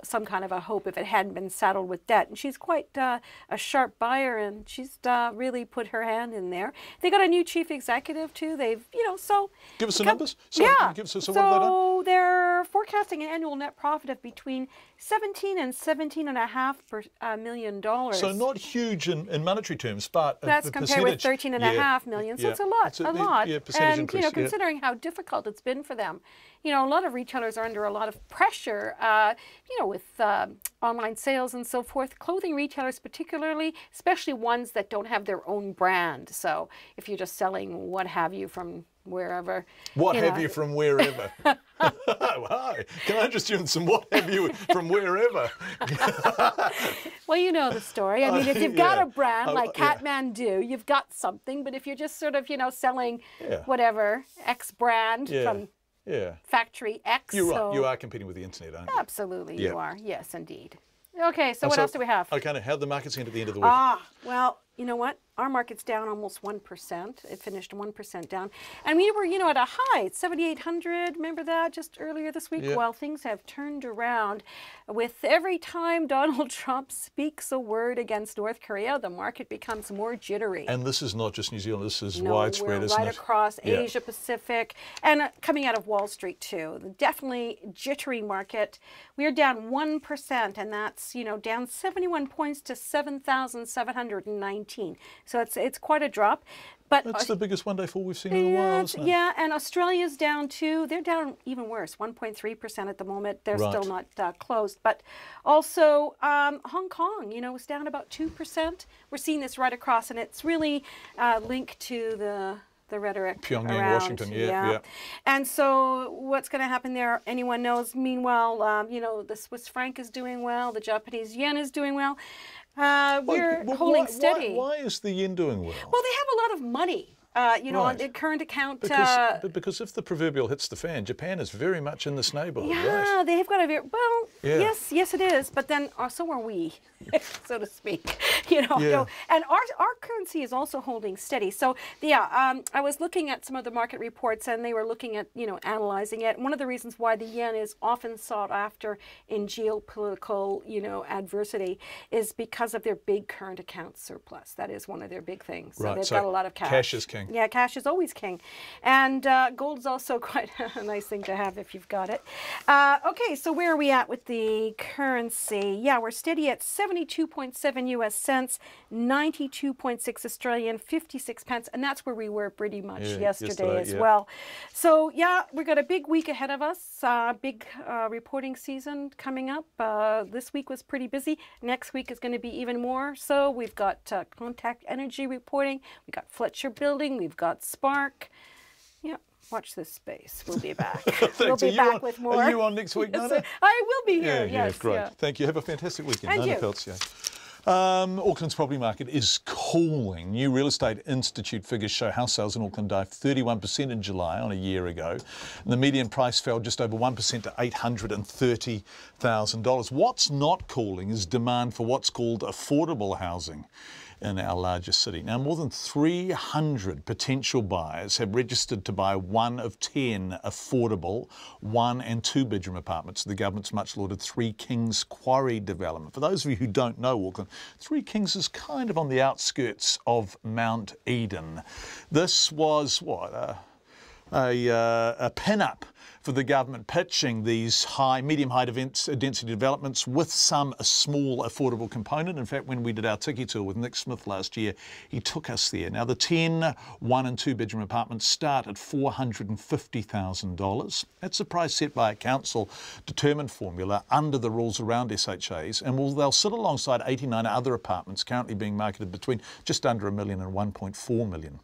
some kind of a hope if it hadn't been saddled with debt. And she's quite a sharp buyer, and she's really put her hand in there. They got a new chief executive, too. They've, you know, so... Give us the numbers. So, yeah. Give us, so what have they done? So they're forecasting an annual net profit of between $17 and $17.5 million. So not huge in monetary terms, but that's the compared with $13.5 million. So it's a lot, Yeah, percentage and increase, you know, considering how difficult it's been for them, you know, a lot of retailers are under a lot of pressure. You know, with online sales and so forth. Clothing retailers, particularly, especially ones that don't have their own brand. So if you're just selling what have you from wherever. What have you from wherever? Oh, hi. Can I interest you in some what have you from wherever? Well, you know the story. I mean, if you've got a brand like Kathmandu, you've got something. But if you're just sort of, you know, selling whatever, X brand from factory X. You're right. You are competing with the internet, aren't you? Absolutely, you are. Yes, indeed. Okay, so what else do we have? Okay, how the markets end at the end of the week? Well, you know what? Our market's down almost 1%. It finished 1% down. And we were, you know, at a high, 7,800. Remember that just earlier this week? Yeah. Well, things have turned around. With every time Donald Trump speaks a word against North Korea, the market becomes more jittery. And this is not just New Zealand. This is widespread, isn't it? Right across Asia Pacific and coming out of Wall Street too. Definitely jittery market. We are down 1%, and that's, you know, down 71 points to 7,719. So it's quite a drop. But that's the biggest one-day fall we've seen in a while, isn't it? Yeah, and Australia's down too. They're down even worse, 1.3% at the moment. They're still not closed. But also Hong Kong, you know, is down about 2%. We're seeing this right across, and it's really linked to the rhetoric Pyongyang, around. Washington, yeah. And so what's going to happen there, anyone knows. Meanwhile, you know, the Swiss franc is doing well. The Japanese yen is doing well. We're holding steady. Why is the yen doing well? Well, they have a lot of money. You know, on the current account. Because if the proverbial hits the fan, Japan is very much in this neighbourhood, right? They've got a very, yes it is, but then so are we, so to speak. You know, and our currency is also holding steady. So I was looking at some of the market reports, and they were looking at, you know, analysing it. One of the reasons why the yen is often sought after in geopolitical, you know, adversity is because of their big current account surplus. That is one of their big things. So they've got a lot of cash. Cash is king. Yeah, cash is always king. And gold is also quite a nice thing to have if you've got it. Okay, so where are we at with the currency? Yeah, we're steady at 72.7 US cents, 92.6 Australian, 56 pence. And that's where we were pretty much yesterday as well. So, yeah, we've got a big week ahead of us. Big reporting season coming up. This week was pretty busy. Next week is going to be even more. So we've got Contact Energy reporting. We've got Fletcher Building. We've got Spark. Yeah, watch this space. We'll be back. We'll be back with more. Are you on next week, Nana? I will be here, yes. Great. Yeah. Thank you. Have a fantastic weekend. And Nana Peltz, Auckland's property market is cooling. New Real Estate Institute figures show house sales in Auckland dived 31% in July on a year ago. And the median price fell just over 1% to $830,000. What's not cooling is demand for what's called affordable housing in our largest city. Now, more than 300 potential buyers have registered to buy one of 10 affordable 1- and 2-bedroom apartments. The government's much lauded Three Kings Quarry development. For those of you who don't know Auckland, Three Kings is kind of on the outskirts of Mount Eden. This was a pin-up for the government pitching these medium-high density developments with a small affordable component. In fact, when we did our Tiki tour with Nick Smith last year, he took us there. Now, the 10 1- and 2-bedroom apartments start at $450,000. That's the price set by a council-determined formula under the rules around SHAs, and they'll sit alongside 89 other apartments currently being marketed between just under $1 million and $1.4 million.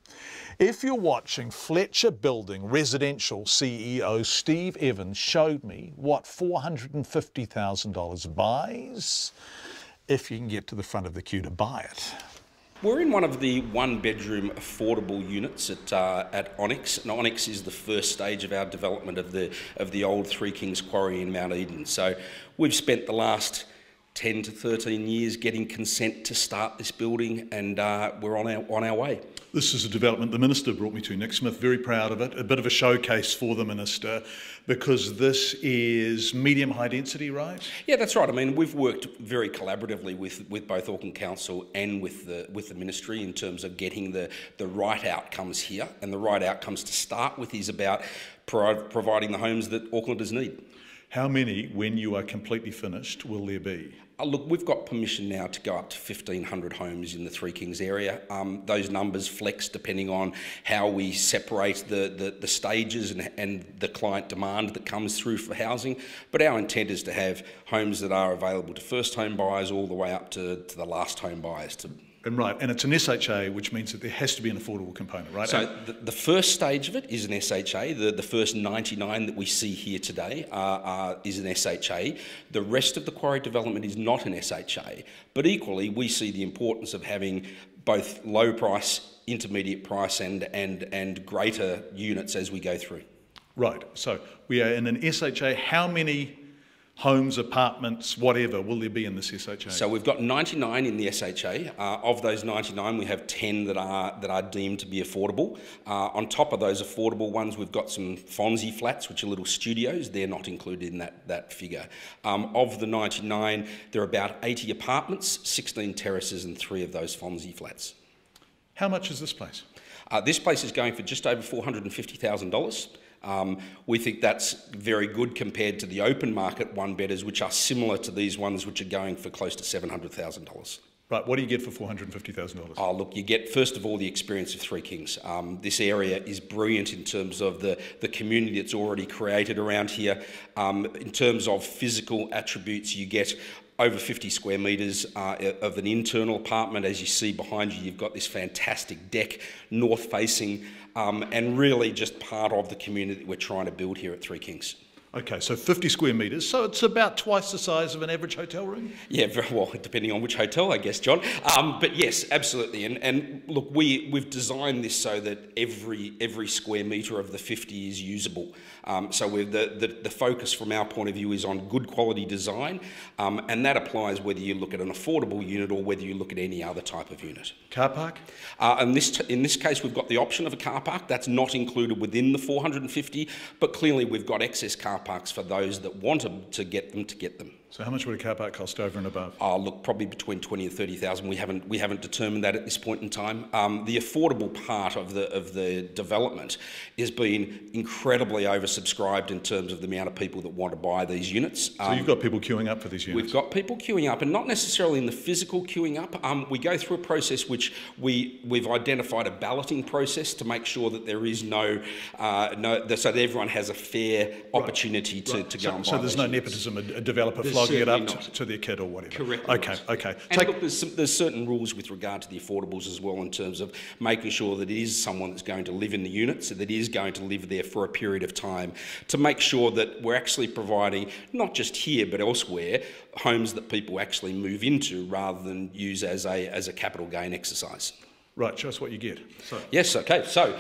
If you're watching, Fletcher Building residential CEO Steve Evans showed me what $450,000 buys if you can get to the front of the queue to buy it. We're in one of the one-bedroom affordable units at Onyx, and Onyx is the first stage of our development of the old Three Kings Quarry in Mount Eden. So we've spent the last 10 to 13 years getting consent to start this building, and we're on our way. This is a development the Minister brought me to, Nick Smith, very proud of it, a bit of a showcase for the Minister, because this is medium high density, right? Yeah, that's right. I mean, we've worked very collaboratively with both Auckland Council and with the Ministry in terms of getting the right outcomes here, and the right outcomes to start with is about providing the homes that Aucklanders need. How many, when you are completely finished, will there be? Look, we've got permission now to go up to 1,500 homes in the Three Kings area. Those numbers flex depending on how we separate the stages and the client demand that comes through for housing. But our intent is to have homes that are available to first home buyers all the way up to the last home buyers. And right, and it's an SHA, which means that there has to be an affordable component, right? So the first stage of it is an SHA. The first 99 that we see here today is an SHA. The rest of the quarry development is not an SHA, but equally we see the importance of having both low price, intermediate price and greater units as we go through. Right, so we are in an SHA. How many homes, apartments, whatever, will there be in this SHA? So we've got 99 in the SHA. Of those 99, we have 10 that are deemed to be affordable. On top of those affordable ones, we've got some Fonzie flats, which are little studios. They're not included in that figure. Of the 99, there are about 80 apartments, 16 terraces, and 3 of those Fonzie flats. How much is this place? This place is going for just over $450,000. We think that's very good compared to the open market one-bedders, which are similar to these ones, which are going for close to $700,000. Right, what do you get for $450,000? Oh, look, you get, first of all, the experience of Three Kings. This area is brilliant in terms of the community that's already created around here. In terms of physical attributes, you get over 50 square metres of an internal apartment. As you see behind you, you've got this fantastic deck, north-facing, and really just part of the community that we're trying to build here at Three Kings. Okay, so 50 square metres, so it's about twice the size of an average hotel room? Yeah, very well, depending on which hotel, I guess, John. But yes, absolutely. And look, we've designed this so that every square metre of the 50 is usable. So the focus from our point of view is on good quality design, and that applies whether you look at an affordable unit or whether you look at any other type of unit. Car park? In this case, we've got the option of a car park. That's not included within the 450, but clearly we've got excess car parks for those that want to get them. So how much would a car park cost over and above? Look, probably between 20 and 30,000. We haven't determined that at this point in time. The affordable part of the development is being incredibly oversubscribed in terms of the amount of people that want to buy these units. So you've got people queuing up for these units? We've got people queuing up, and not necessarily in the physical queuing up. We go through a process which we've identified a balloting process to make sure that there is so that everyone has a fair opportunity to go and buy. So there's no nepotism, a developer flogging it up to their kid or whatever. Correct. Okay. And look, there's certain rules with regard to the affordables as well in terms of making sure that it is someone that's going to live in the unit, so that is going to live there for a period of time, to make sure that we're actually providing, not just here but elsewhere, homes that people actually move into rather than use as a capital gain exercise. Right, show us what you get. Yes, okay. So,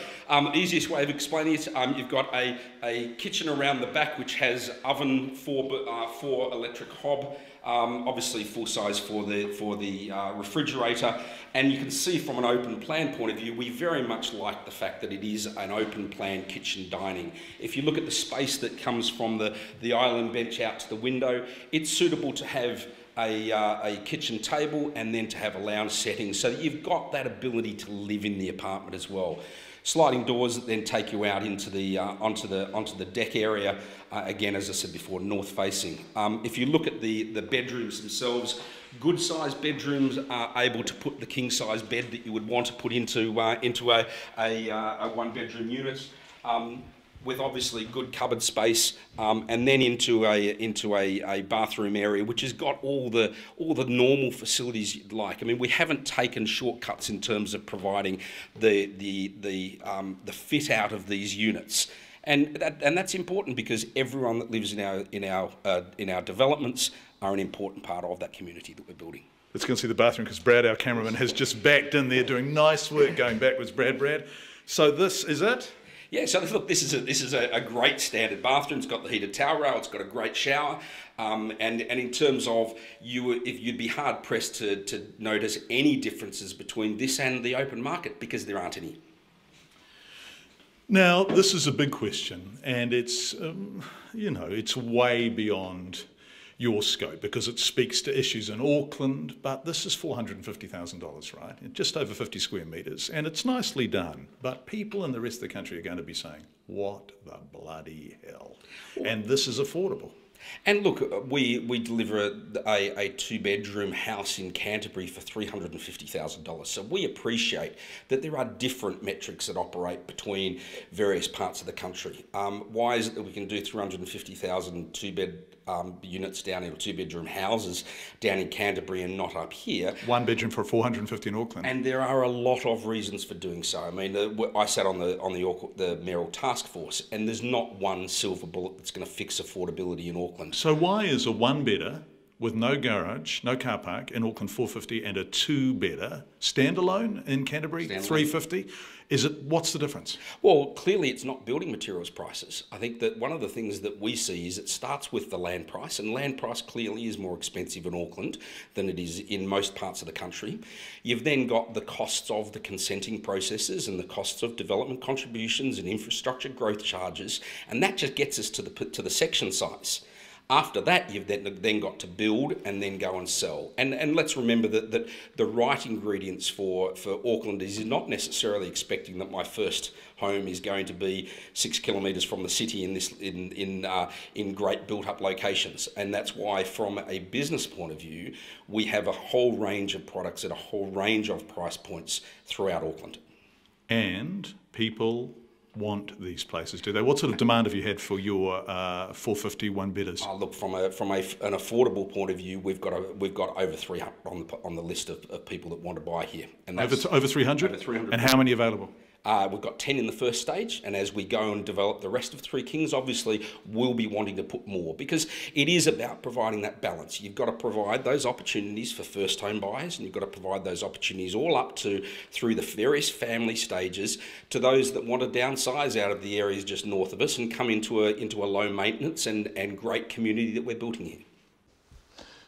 easiest way of explaining it, you've got a kitchen around the back which has oven, four electric hob, obviously full size for the refrigerator, and you can see from an open plan point of view, we very much like the fact that it is an open plan kitchen dining. If you look at the space that comes from the island bench out to the window, it's suitable to have a kitchen table and then to have a lounge setting, so that you've got that ability to live in the apartment as well. Sliding doors that then take you out into onto the deck area. Again, as I said before, north facing. If you look at the bedrooms themselves, good sized bedrooms are able to put the king size bed that you would want to put into a one bedroom unit. With obviously good cupboard space, and then into a bathroom area which has got all the normal facilities you'd like. I mean, we haven't taken shortcuts in terms of providing the fit out of these units, and that's important because everyone that lives in our developments are an important part of that community that we're building. Let's go and see the bathroom because Brad, our cameraman, has just backed in there doing nice work going backwards. Brad. So this is it? Yeah, so look, this is a great standard bathroom. It's got the heated towel rail. It's got a great shower. And in terms of if you'd be hard pressed to notice any differences between this and the open market because there aren't any. Now, this is a big question, and it's, it's way beyond your scope because it speaks to issues in Auckland, but this is $450,000, right? Just over 50 square metres, and it's nicely done. But people in the rest of the country are going to be saying, what the bloody hell? And this is affordable. And look, we deliver a two-bedroom house in Canterbury for $350,000. So we appreciate that there are different metrics that operate between various parts of the country. Why is it that we can do 350,000 two-bed units down in two-bedroom houses down in Canterbury and not up here? One bedroom for 450 in Auckland. And there are a lot of reasons for doing so. I mean, I sat on the mayoral task force, and there's not one silver bullet that's going to fix affordability in Auckland. So why is a one-bedder with no garage, no car park in Auckland $450 and a two-bedder standalone in Canterbury $350? What's the difference? Well, clearly it's not building materials prices. I think that one of the things that we see is it starts with the land price, and land price clearly is more expensive in Auckland than it is in most parts of the country. You've then got the costs of the consenting processes and the costs of development contributions and infrastructure growth charges, and that just gets us to the section size. After that, you've then got to build and then go and sell. And let's remember that the right ingredients for Auckland is not necessarily expecting that my first home is going to be 6 kilometres from the city in great built-up locations. And that's why, from a business point of view, we have a whole range of products at a whole range of price points throughout Auckland. And people want these places, do they? What sort of demand have you had for your 450 one-bedders? Oh, look, from an affordable point of view, we've got over 300 on the list of people that want to buy here. And that's over 300? Over 300. And how many available? We've got 10 in the first stage, and as we go and develop the rest of Three Kings, obviously we'll be wanting to put more, because it is about providing that balance. You've got to provide those opportunities for first home buyers, and you've got to provide those opportunities all up through the various family stages to those that want to downsize out of the areas just north of us and come into a low maintenance and great community that we're building here.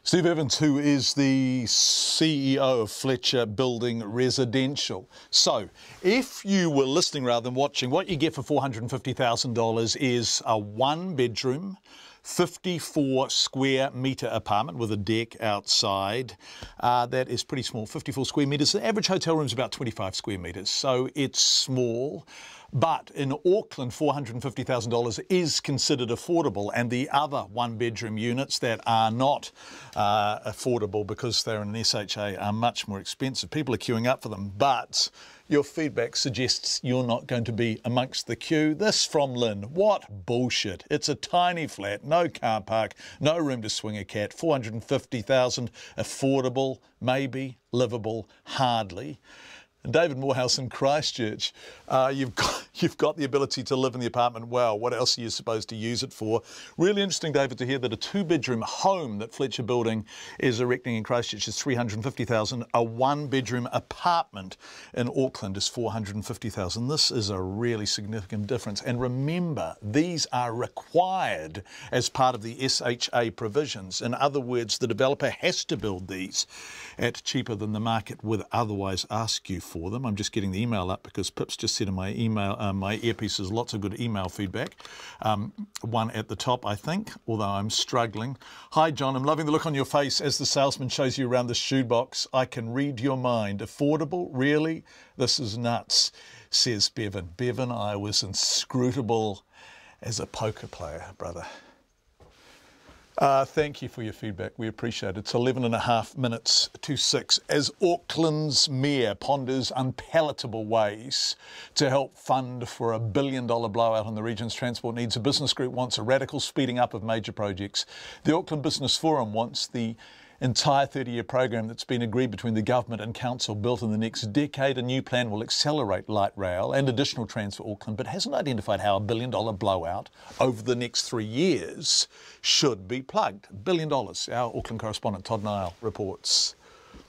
Steve Evans, who is the CEO of Fletcher Building Residential. So, if you were listening rather than watching, what you get for $450,000 is a one-bedroom, 54 square metre apartment with a deck outside. That is pretty small, 54 square metres. The average hotel room is about 25 square metres, so it's small. But in Auckland, $450,000 is considered affordable, and the other one-bedroom units that are not affordable because they're in an SHA are much more expensive. People are queuing up for them, but your feedback suggests you're not going to be amongst the queue. This from Lynn. What bullshit. It's a tiny flat, no car park, no room to swing a cat, $450,000, affordable, maybe, livable, hardly. And David Morehouse in Christchurch, you've got the ability to live in the apartment well. What else are you supposed to use it for? Really interesting, David, to hear that a two-bedroom home that Fletcher Building is erecting in Christchurch is $350,000. A one-bedroom apartment in Auckland is $450,000. This is a really significant difference. And remember, these are required as part of the SHA provisions. In other words, the developer has to build these at cheaper than the market would otherwise ask you for them. I'm just getting the email up because Pip's just said in my email, my earpieces, lots of good email feedback. One at the top, I think, although I'm struggling. Hi, John. I'm loving the look on your face as the salesman shows you around the shoebox. I can read your mind. Affordable? Really? This is nuts, says Bevan. Bevan, I was inscrutable as a poker player, brother. Thank you for your feedback. We appreciate it. It's 11.5 minutes to 6. As Auckland's Mayor ponders unpalatable ways to help fund for $1 billion blowout on the region's transport needs, a business group wants a radical speeding up of major projects. The Auckland Business Forum wants the entire 30-year program that's been agreed between the government and council built in the next decade. A new plan will accelerate light rail and additional trains for Auckland, but hasn't identified how $1 billion blowout over the next 3 years should be plugged. $1 billion. Our Auckland correspondent Todd Nile reports.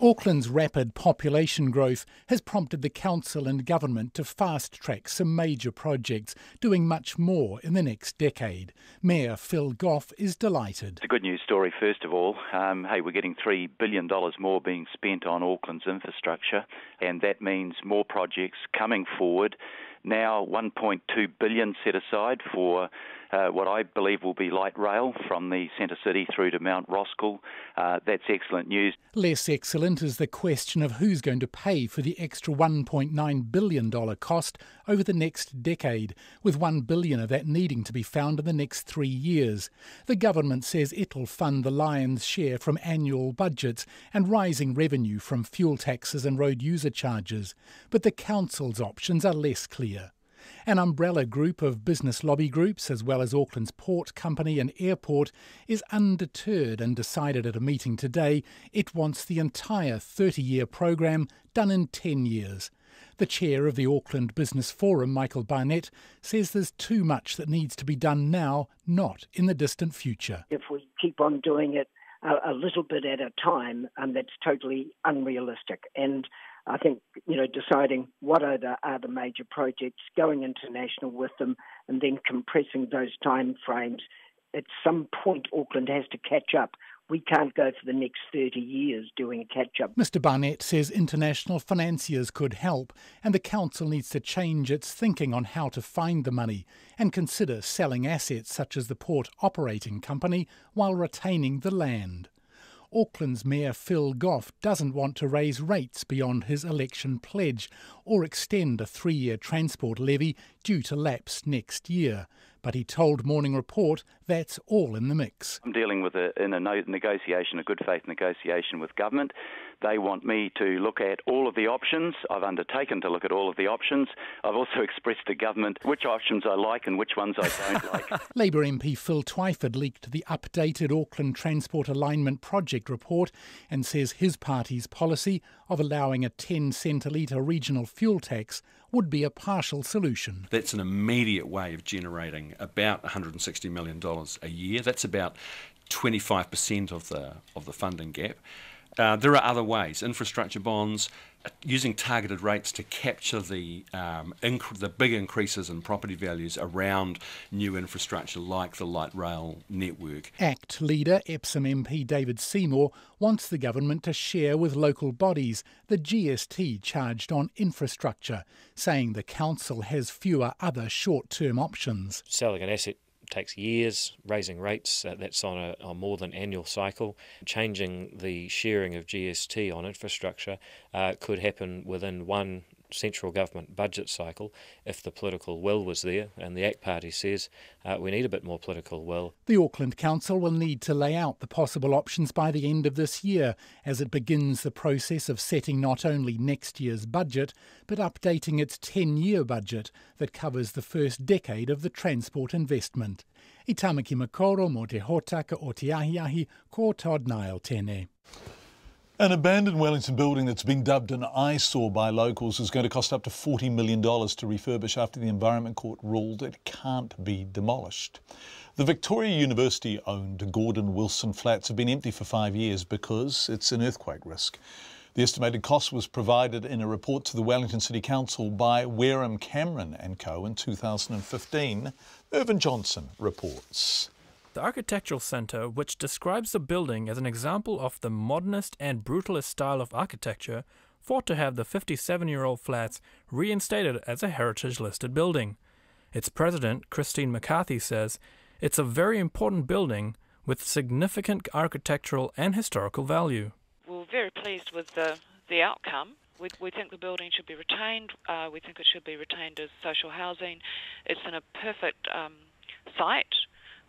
Auckland's rapid population growth has prompted the council and government to fast-track some major projects, doing much more in the next decade. Mayor Phil Goff is delighted. It's a good news story, first of all. We're getting $3 billion more being spent on Auckland's infrastructure, and that means more projects coming forward. Now $1.2 billion set aside for what I believe will be light rail from the centre city through to Mount Roskill. That's excellent news. Less excellent is the question of who's going to pay for the extra $1.9 billion cost over the next decade, with $1 billion of that needing to be found in the next 3 years. The government says it'll fund the lion's share from annual budgets and rising revenue from fuel taxes and road user charges. But the council's options are less clear. An umbrella group of business lobby groups, as well as Auckland's port company and airport, is undeterred and decided at a meeting today it wants the entire 30-year programme done in 10 years. The chair of the Auckland Business Forum, Michael Barnett, says there's too much that needs to be done now, not in the distant future. If we keep on doing it a little bit at a time, that's totally unrealistic. And I think, deciding what are the major projects, going international with them, and then compressing those time frames. At some point, Auckland has to catch up. We can't go for the next 30 years doing catch-up. Mr Barnett says international financiers could help, and the council needs to change its thinking on how to find the money and consider selling assets such as the port operating company while retaining the land. Auckland's Mayor Phil Goff doesn't want to raise rates beyond his election pledge or extend a 3-year transport levy due to lapse next year. But he told Morning Report that's all in the mix. I'm dealing with a good faith negotiation with government. They want me to look at all of the options. I've undertaken to look at all of the options. I've also expressed to government which options I like and which ones I don't like. Labour MP Phil Twyford leaked the updated Auckland Transport Alignment Project report and says his party's policy of allowing a 10-cent a litre regional fuel tax would be a partial solution. That's an immediate way of generating about $160 million a year. That's about 25% of the funding gap. There are other ways, infrastructure bonds, using targeted rates to capture the big increases in property values around new infrastructure like the light rail network. ACT leader, Epsom MP David Seymour, wants the government to share with local bodies the GST charged on infrastructure, saying the council has fewer other short-term options. Selling an asset takes years. Raising rates, that's on a more than annual cycle. Changing the sharing of GST on infrastructure could happen within one central government budget cycle if the political will was there, and the ACT Party says we need a bit more political will. The Auckland Council will need to lay out the possible options by the end of this year as it begins the process of setting not only next year's budget but updating its 10-year budget that covers the first decade of the transport investment. I tamaki makoro mo te hōtaka o te ahiahi ko Todd Nile tēnei. An abandoned Wellington building that's been dubbed an eyesore by locals is going to cost up to $40 million to refurbish after the Environment Court ruled it can't be demolished. The Victoria University-owned Gordon Wilson flats have been empty for 5 years because it's an earthquake risk. The estimated cost was provided in a report to the Wellington City Council by Wareham Cameron & Co in 2015. Irvin Johnson reports. The Architectural Centre, which describes the building as an example of the modernist and brutalist style of architecture, fought to have the 57-year-old flats reinstated as a heritage-listed building. Its president, Christine McCarthy, says it's a very important building with significant architectural and historical value. We're very pleased with the outcome. We think the building should be retained. We think it should be retained as social housing. It's in a perfect site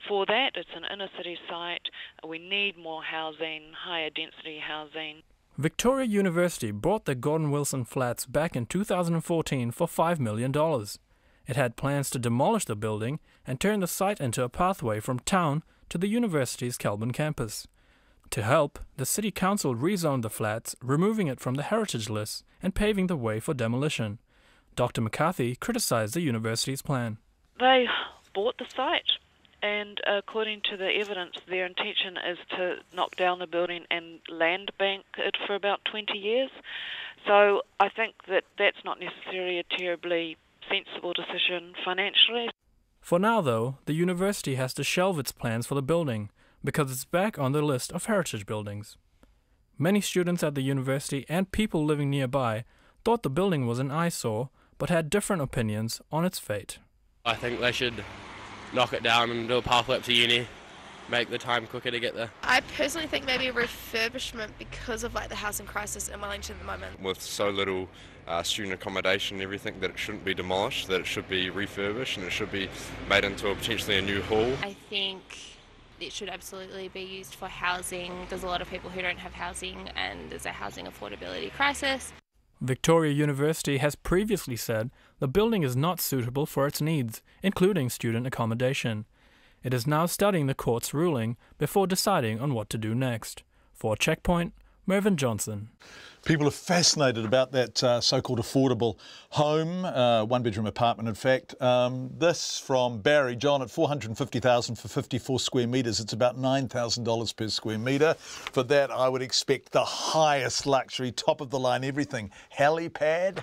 for that. It's an inner city site. We need more housing, higher density housing. Victoria University bought the Gordon Wilson flats back in 2014 for $5 million. It had plans to demolish the building and turn the site into a pathway from town to the university's Kelburn campus. To help, the City Council rezoned the flats, removing it from the heritage list and paving the way for demolition. Dr. McCarthy criticised the university's plan. They bought the site and according to the evidence, their intention is to knock down the building and land bank it for about 20 years. So I think that that's not necessarily a terribly sensible decision financially. For now, though, the university has to shelve its plans for the building because it's back on the list of heritage buildings. Many students at the university and people living nearby thought the building was an eyesore, but had different opinions on its fate. I think they should knock it down and do a pathway up to uni, make the time quicker to get there. I personally think maybe a refurbishment because of the housing crisis in Wellington at the moment. With so little student accommodation and everything, that it shouldn't be demolished, that it should be refurbished and it should be made into potentially a new hall. I think it should absolutely be used for housing. There's a lot of people who don't have housing and there's a housing affordability crisis. Victoria University has previously said the building is not suitable for its needs, including student accommodation. It is now studying the court's ruling before deciding on what to do next. For Checkpoint, Mervyn Johnson. People are fascinated about that so-called affordable home, one-bedroom apartment, in fact. This from Barry. John, at $450,000 for 54 square metres, it's about $9,000 per square metre. For that, I would expect the highest luxury, top-of-the-line everything. Helipad?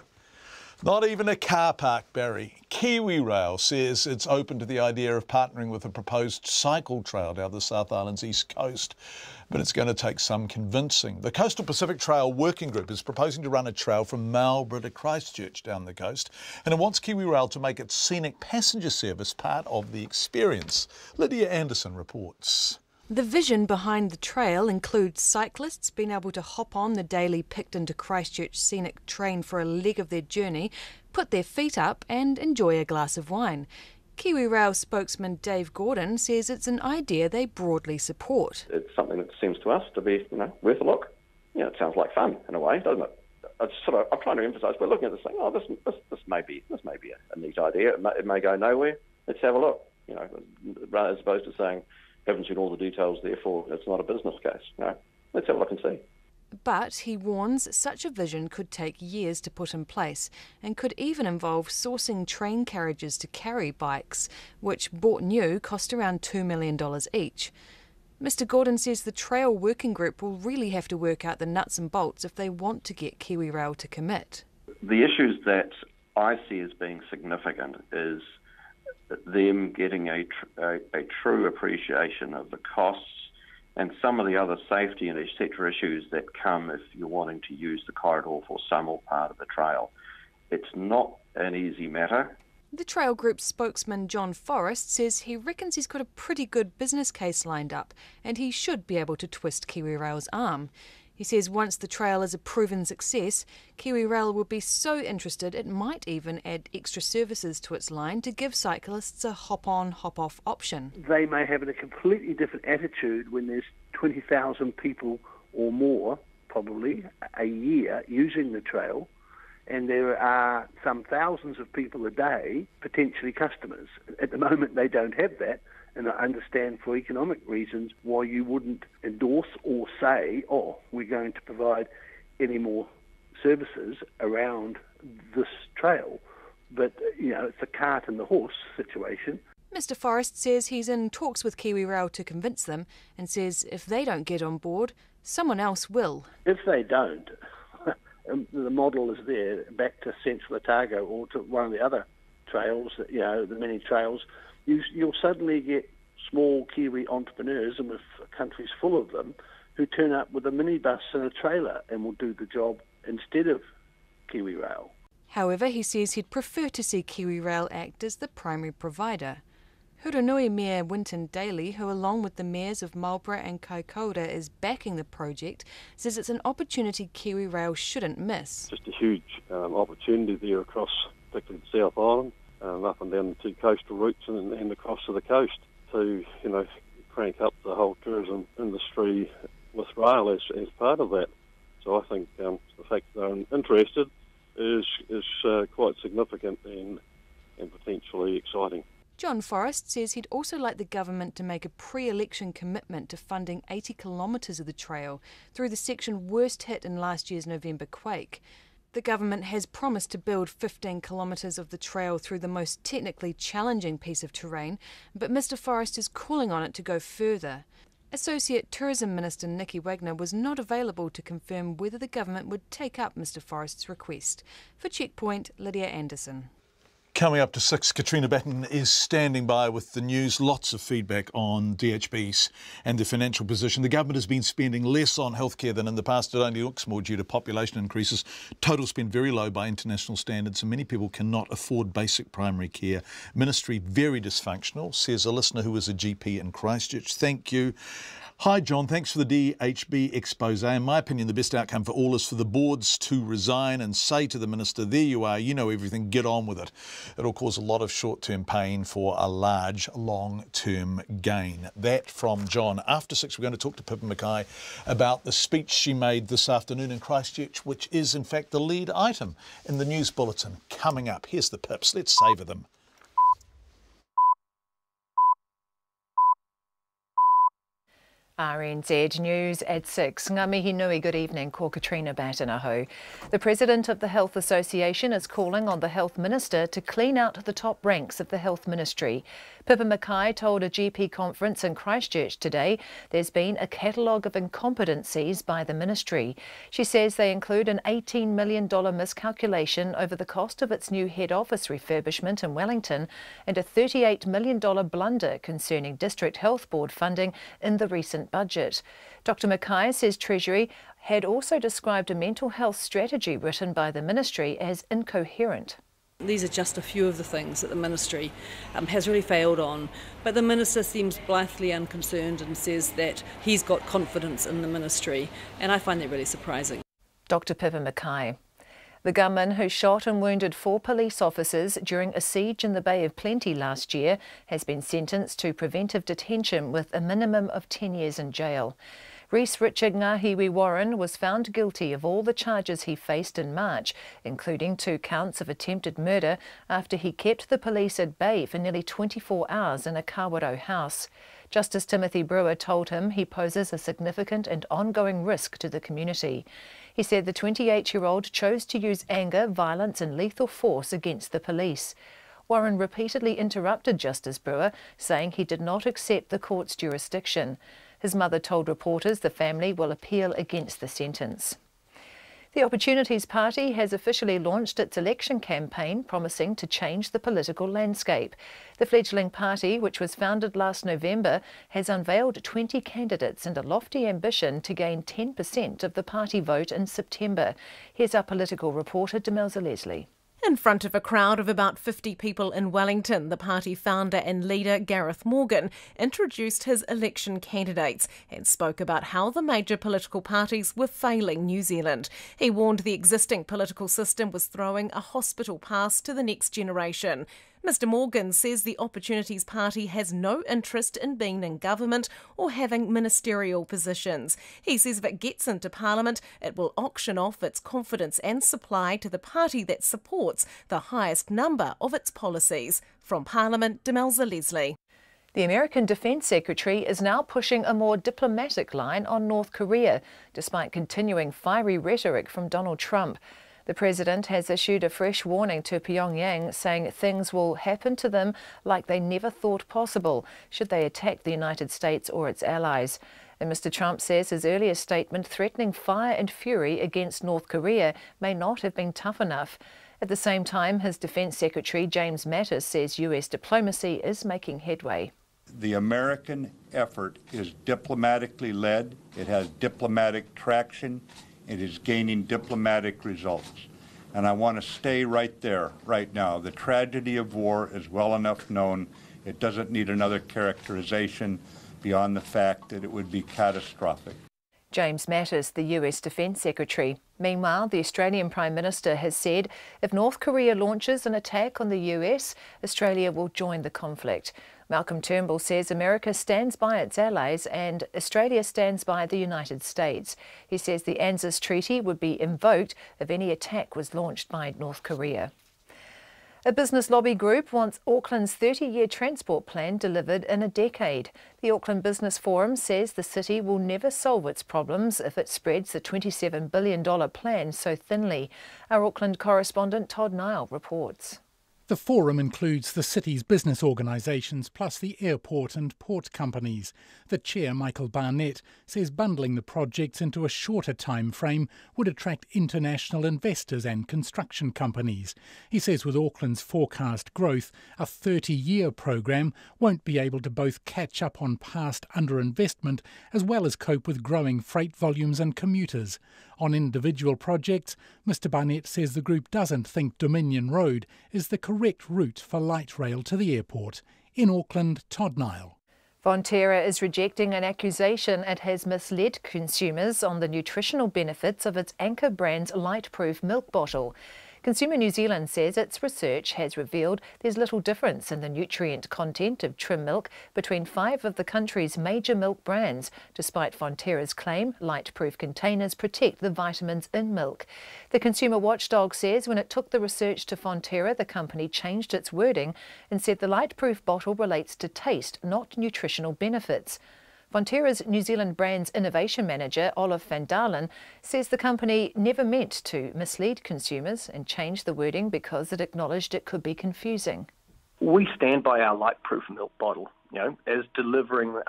Not even a car park, Barry. KiwiRail says it's open to the idea of partnering with a proposed cycle trail down the South Island's east coast, but it's going to take some convincing. The Coastal Pacific Trail Working Group is proposing to run a trail from Marlborough to Christchurch down the coast, and it wants KiwiRail to make its scenic passenger service part of the experience. Lydia Anderson reports. The vision behind the trail includes cyclists being able to hop on the daily Picton to Christchurch scenic train for a leg of their journey, put their feet up and enjoy a glass of wine. KiwiRail spokesman Dave Gordon says it's an idea they broadly support. It's something that seems to us to be, worth a look. It sounds like fun in a way, doesn't it? I'm trying to emphasise, we're looking at this thing, this may be a neat idea. It may go nowhere. Let's have a look. Rather as opposed to saying, haven't seen all the details, therefore it's not a business case. Let's have a look and see. But he warns such a vision could take years to put in place and could even involve sourcing train carriages to carry bikes, which bought new cost around $2 million each. Mr Gordon says the Trail Working Group will really have to work out the nuts and bolts if they want to get KiwiRail to commit. The issues that I see as being significant is them getting a true appreciation of the costs and some of the other safety and etc. issues that come if you're wanting to use the corridor for some or part of the trail. It's not an easy matter. The Trail Group's spokesman John Forrest says he reckons he's got a pretty good business case lined up and he should be able to twist KiwiRail's arm. He says once the trail is a proven success, KiwiRail will be so interested it might even add extra services to its line to give cyclists a hop-on, hop-off option. They may have a completely different attitude when there's 20,000 people or more, probably, a year using the trail, and there are some thousands of people a day, potentially customers. At the moment they don't have that, and I understand for economic reasons why you wouldn't endorse or say, we're going to provide any more services around this trail. But, it's a cart and the horse situation. Mr Forrest says he's in talks with KiwiRail to convince them and says if they don't get on board, someone else will. If they don't, the model is there back to Central Otago or to one of the other trails, the many trails. You'll suddenly get small Kiwi entrepreneurs, and with countries full of them, who turn up with a minibus and a trailer and will do the job instead of KiwiRail. However, he says he'd prefer to see KiwiRail act as the primary provider. Huranui Mayor Winton Daly, who along with the mayors of Marlborough and Kaikoura is backing the project, says it's an opportunity KiwiRail shouldn't miss. Just a huge opportunity there across, particularly the South Island, up and down the two coastal routes and across to the coast to, crank up the whole tourism industry with rail as part of that. So I think the fact that they're interested is quite significant and potentially exciting. John Forrest says he'd also like the government to make a pre-election commitment to funding 80 kilometres of the trail through the section worst hit in last year's November quake. The government has promised to build 15 kilometres of the trail through the most technically challenging piece of terrain, but Mr Forrest is calling on it to go further. Associate Tourism Minister Nikki Wagner was not available to confirm whether the government would take up Mr Forrest's request. For Checkpoint, Lydia Anderson. Coming up to 6, Katrina Batten is standing by with the news. Lots of feedback on DHBs and their financial position. The government has been spending less on healthcare than in the past. It only looks more due to population increases. Total spend very low by international standards, and many people cannot afford basic primary care. Ministry very dysfunctional, says a listener who is a GP in Christchurch. Thank you. Hi John, thanks for the DHB expose. In my opinion, the best outcome for all is for the boards to resign and say to the minister, there you are, you know everything, get on with it. It'll cause a lot of short-term pain for a large, long-term gain. That from John. After 6, we're going to talk to Pippa Mackay about the speech she made this afternoon in Christchurch, which is in fact the lead item in the news bulletin. Coming up, here's the pips. Let's savour them. RNZ News at 6. Ngā mihi nui, good evening, ko Katrina Batten aho. The President of the Health Association is calling on the Health Minister to clean out the top ranks of the Health Ministry. Pippa Mackay told a GP conference in Christchurch today there's been a catalogue of incompetencies by the ministry. She says they include an $18 million miscalculation over the cost of its new head office refurbishment in Wellington and a $38 million blunder concerning District Health Board funding in the recent budget. Dr Mackay says Treasury had also described a mental health strategy written by the ministry as incoherent. These are just a few of the things that the ministry has really failed on, but the minister seems blithely unconcerned and says that he's got confidence in the ministry, and I find that really surprising. Dr Pippa Mackay. The gunman who shot and wounded 4 police officers during a siege in the Bay of Plenty last year has been sentenced to preventive detention with a minimum of 10 years in jail. Reese Richard Ngahiwi Warren was found guilty of all the charges he faced in March, including 2 counts of attempted murder after he kept the police at bay for nearly 24 hours in a Kawaro house. Justice Timothy Brewer told him he poses a significant and ongoing risk to the community. He said the 28-year-old chose to use anger, violence and lethal force against the police. Warren repeatedly interrupted Justice Brewer, saying he did not accept the court's jurisdiction. His mother told reporters the family will appeal against the sentence. The Opportunities Party has officially launched its election campaign, promising to change the political landscape. The fledgling party, which was founded last November, has unveiled 20 candidates and a lofty ambition to gain 10% of the party vote in September. Here's our political reporter, Demelza Leslie. In front of a crowd of about 50 people in Wellington, the party founder and leader Gareth Morgan introduced his election candidates and spoke about how the major political parties were failing New Zealand. He warned the existing political system was throwing a hospital pass to the next generation. Mr Morgan says the Opportunities Party has no interest in being in government or having ministerial positions. He says if it gets into Parliament, it will auction off its confidence and supply to the party that supports the highest number of its policies. From Parliament, Demelza Leslie. The American Defence Secretary is now pushing a more diplomatic line on North Korea, despite continuing fiery rhetoric from Donald Trump. The President has issued a fresh warning to Pyongyang, saying things will happen to them like they never thought possible should they attack the United States or its allies. And Mr Trump says his earlier statement threatening fire and fury against North Korea may not have been tough enough. At the same time, his Defence Secretary James Mattis says US diplomacy is making headway. The American effort is diplomatically led. It has diplomatic traction. It is gaining diplomatic results. And I want to stay right there, right now. The tragedy of war is well enough known. It doesn't need another characterization beyond the fact that it would be catastrophic. James Mattis, the US Defence Secretary. Meanwhile, the Australian Prime Minister has said if North Korea launches an attack on the US, Australia will join the conflict. Malcolm Turnbull says America stands by its allies and Australia stands by the United States. He says the ANZUS Treaty would be invoked if any attack was launched by North Korea. A business lobby group wants Auckland's 30-year transport plan delivered in a decade. The Auckland Business Forum says the city will never solve its problems if it spreads the $27 billion plan so thinly. Our Auckland correspondent Todd Nile reports. The forum includes the city's business organisations plus the airport and port companies. The chair, Michael Barnett, says bundling the projects into a shorter time frame would attract international investors and construction companies. He says with Auckland's forecast growth, a 30-year programme won't be able to both catch up on past underinvestment as well as cope with growing freight volumes and commuters. On individual projects, Mr Barnett says the group doesn't think Dominion Road is the correct route for light rail to the airport. In Auckland, Todd Nile. Fonterra is rejecting an accusation it has misled consumers on the nutritional benefits of its anchor brand's light-proof milk bottle. Consumer New Zealand says its research has revealed there's little difference in the nutrient content of trim milk between 5 of the country's major milk brands, despite Fonterra's claim light-proof containers protect the vitamins in milk. The consumer watchdog says when it took the research to Fonterra, the company changed its wording and said the light-proof bottle relates to taste, not nutritional benefits. Fonterra's New Zealand Brands Innovation Manager, Olive van Dalen, says the company never meant to mislead consumers and changed the wording because it acknowledged it could be confusing. We stand by our light-proof milk bottle, as delivering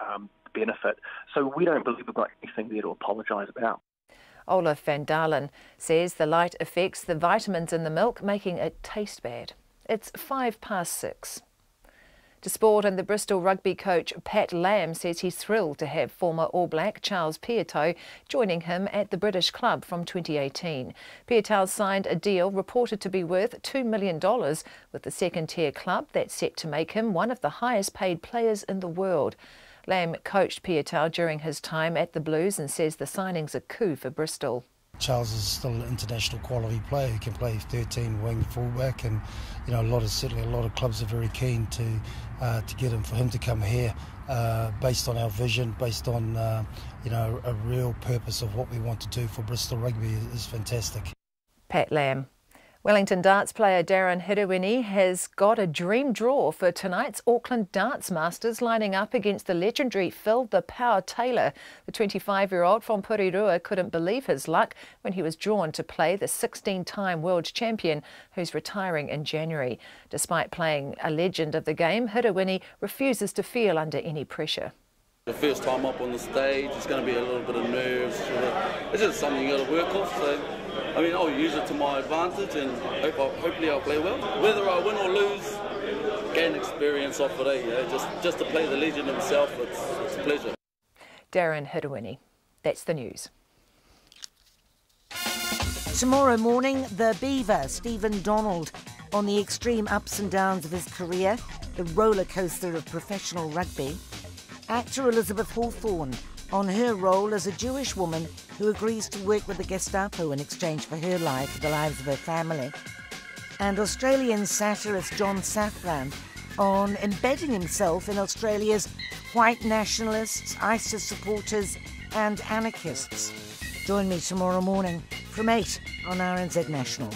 benefit. So we don't believe we've got anything there to apologise about. Olive van Dalen says the light affects the vitamins in the milk, making it taste bad. It's 6:05. To sport, and the Bristol rugby coach Pat Lam says he's thrilled to have former All Black Charles Piutau joining him at the British club from 2018. Piutau signed a deal reported to be worth $2 million with the second-tier club that's set to make him one of the highest-paid players in the world. Lam coached Piutau during his time at the Blues and says the signing's a coup for Bristol. Charles is still an international quality player who can play 13 wing fullback, and a lot of clubs are very keen to get him, for him to come here, based on our vision, based on a real purpose of what we want to do for Bristol Rugby is fantastic. Pat Lam. Wellington darts player Darren Hiruini has got a dream draw for tonight's Auckland Darts Masters, lining up against the legendary Phil "the Power" Taylor. The 25-year-old from Porirua couldn't believe his luck when he was drawn to play the 16-time world champion who's retiring in January. Despite playing a legend of the game, Hiruini refuses to feel under any pressure. The first time up on the stage, it's going to be a little bit of nerves. It's just something you got to work off. So, I'll use it to my advantage, and hopefully I'll play well. Whether I win or lose, gain experience off it. Just to play the legend himself, it's a pleasure. Darren Hiruini. That's the news. Tomorrow morning, the Beaver, Stephen Donald, on the extreme ups and downs of his career, the roller coaster of professional rugby. Actor Elizabeth Hawthorne on her role as a Jewish woman who agrees to work with the Gestapo in exchange for her life and the lives of her family. And Australian satirist John Safran on embedding himself in Australia's white nationalists, ISIS supporters and anarchists. Join me tomorrow morning from 8 on RNZ National.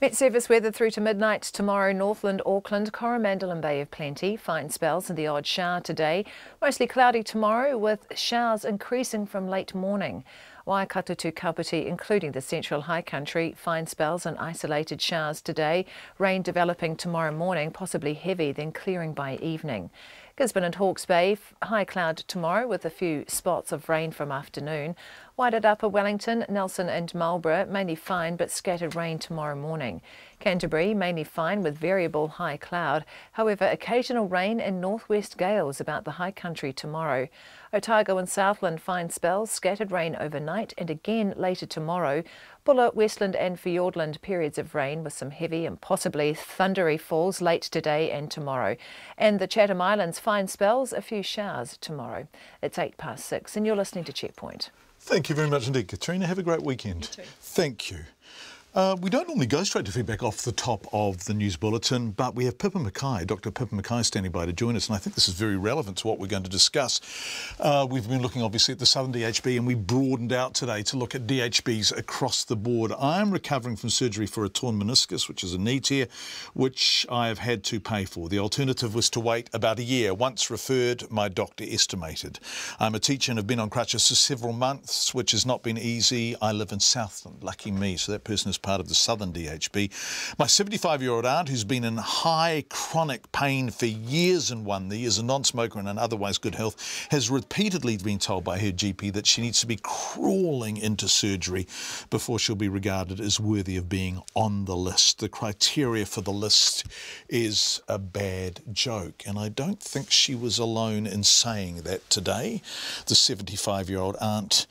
Met Service weather through to midnight tomorrow. Northland, Auckland, Coromandel and Bay of Plenty. Fine spells and the odd shower today. Mostly cloudy tomorrow with showers increasing from late morning. Waikato to Kapiti, including the central high country. Fine spells and isolated showers today. Rain developing tomorrow morning, possibly heavy, then clearing by evening. Gisborne and Hawke's Bay, high cloud tomorrow with a few spots of rain from afternoon. Wide at Upper Wellington, Nelson and Marlborough, mainly fine but scattered rain tomorrow morning. Canterbury, mainly fine with variable high cloud. However, occasional rain and northwest gales about the high country tomorrow. Otago and Southland, fine spells, scattered rain overnight and again later tomorrow. Buller, Westland and Fiordland, periods of rain with some heavy and possibly thundery falls late today and tomorrow. And the Chatham Islands, fine spells, a few showers tomorrow. It's 6:08 and you're listening to Checkpoint. Thank you very much indeed, Katrina. Have a great weekend. You too. Thank you. We don't normally go straight to feedback off the top of the news bulletin, but we have Pippa Mackay, Dr. Pippa Mackay standing by to join us, and I think this is very relevant to what we're going to discuss. We've been looking obviously at the Southern DHB, and we broadened out today to look at DHBs across the board. I am recovering from surgery for a torn meniscus, which is a knee tear, which I have had to pay for. The alternative was to wait about a year. Once referred, my doctor estimated. I'm a teacher and have been on crutches for several months, which has not been easy. I live in Southland, lucky me, so that person is part of the Southern DHB. My 75-year-old aunt, who's been in high chronic pain for years in one knee, is a non-smoker and in otherwise good health, has repeatedly been told by her GP that she needs to be crawling into surgery before she'll be regarded as worthy of being on the list. The criteria for the list is a bad joke, and I don't think she was alone in saying that today. The 75-year-old aunt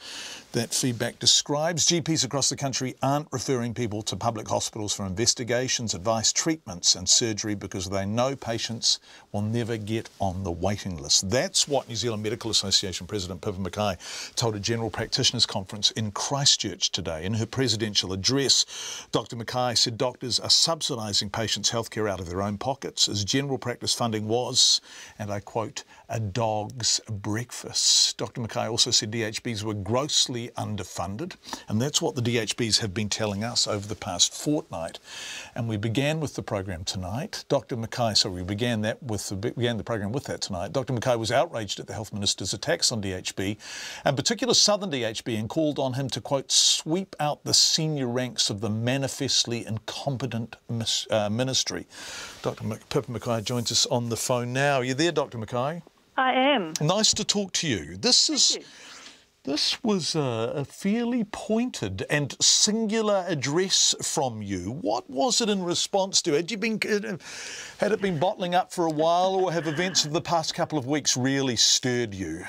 that feedback describes. GPs across the country aren't referring people to public hospitals for investigations, advice, treatments and surgery because they know patients will never get on the waiting list. That's what New Zealand Medical Association President Pippa Mackay told a general practitioners conference in Christchurch today. In her presidential address, Dr Mackay said doctors are subsidising patients' healthcare out of their own pockets as general practice funding was, and I quote, a dog's breakfast. Dr Mackay also said DHBs were grossly underfunded, and that's what the DHBs have been telling us over the past fortnight. And we began with the program tonight. Dr Mackay, so we began the program with that tonight. Dr Mackay was outraged at the Health Minister's attacks on DHB, and particular Southern DHB, and called on him to, quote, sweep out the senior ranks of the manifestly incompetent ministry. Dr Pippa Mackay joins us on the phone now. Are you there, Dr Mackay? I am. Nice to talk to you. This was a fairly pointed and singular address from you. What was it in response to? Had it been bottling up for a while, or have events of the past couple of weeks really stirred you?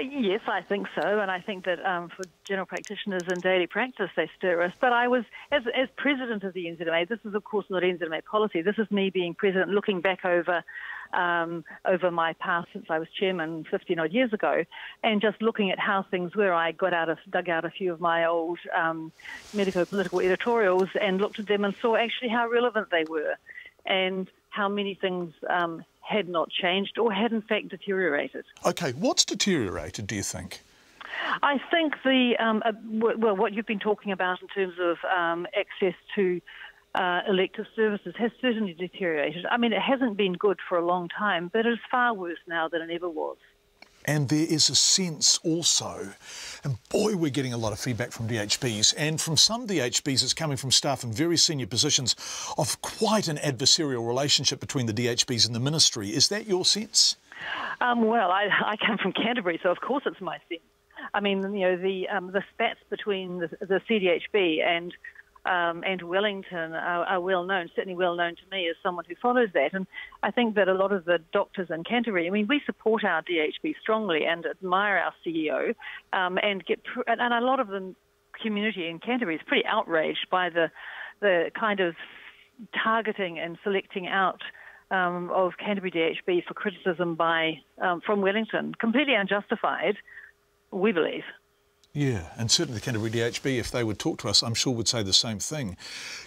Yes, I think so, and I think that for general practitioners in daily practice, they stir us. But I was, as president of the NZMA, this is of course not NZMA policy. This is me being president, looking back over my past since I was chairman 15 odd years ago, and just looking at how things were. I dug out a few of my old medico-political editorials and looked at them and saw actually how relevant they were, and how many things had not changed or had in fact deteriorated. Okay, what's deteriorated, do you think? I think what you've been talking about in terms of access to elective services has certainly deteriorated. I mean, it hasn't been good for a long time, but it's far worse now than it ever was. And there is a sense also, and boy, we're getting a lot of feedback from DHBs, and from some DHBs it's coming from staff in very senior positions, of quite an adversarial relationship between the DHBs and the ministry. Is that your sense? Well, I come from Canterbury, so of course it's my sense. I mean, you know, the spats between the CDHB and Wellington are well known, certainly well known to me as someone who follows that. And I think that a lot of the doctors in Canterbury, I mean, we support our DHB strongly and admire our CEO, and a lot of the community in Canterbury is pretty outraged by the kind of targeting and selecting out of Canterbury DHB for criticism from Wellington, completely unjustified, we believe. Yeah, and certainly the Canterbury DHB, if they would talk to us, I'm sure would say the same thing.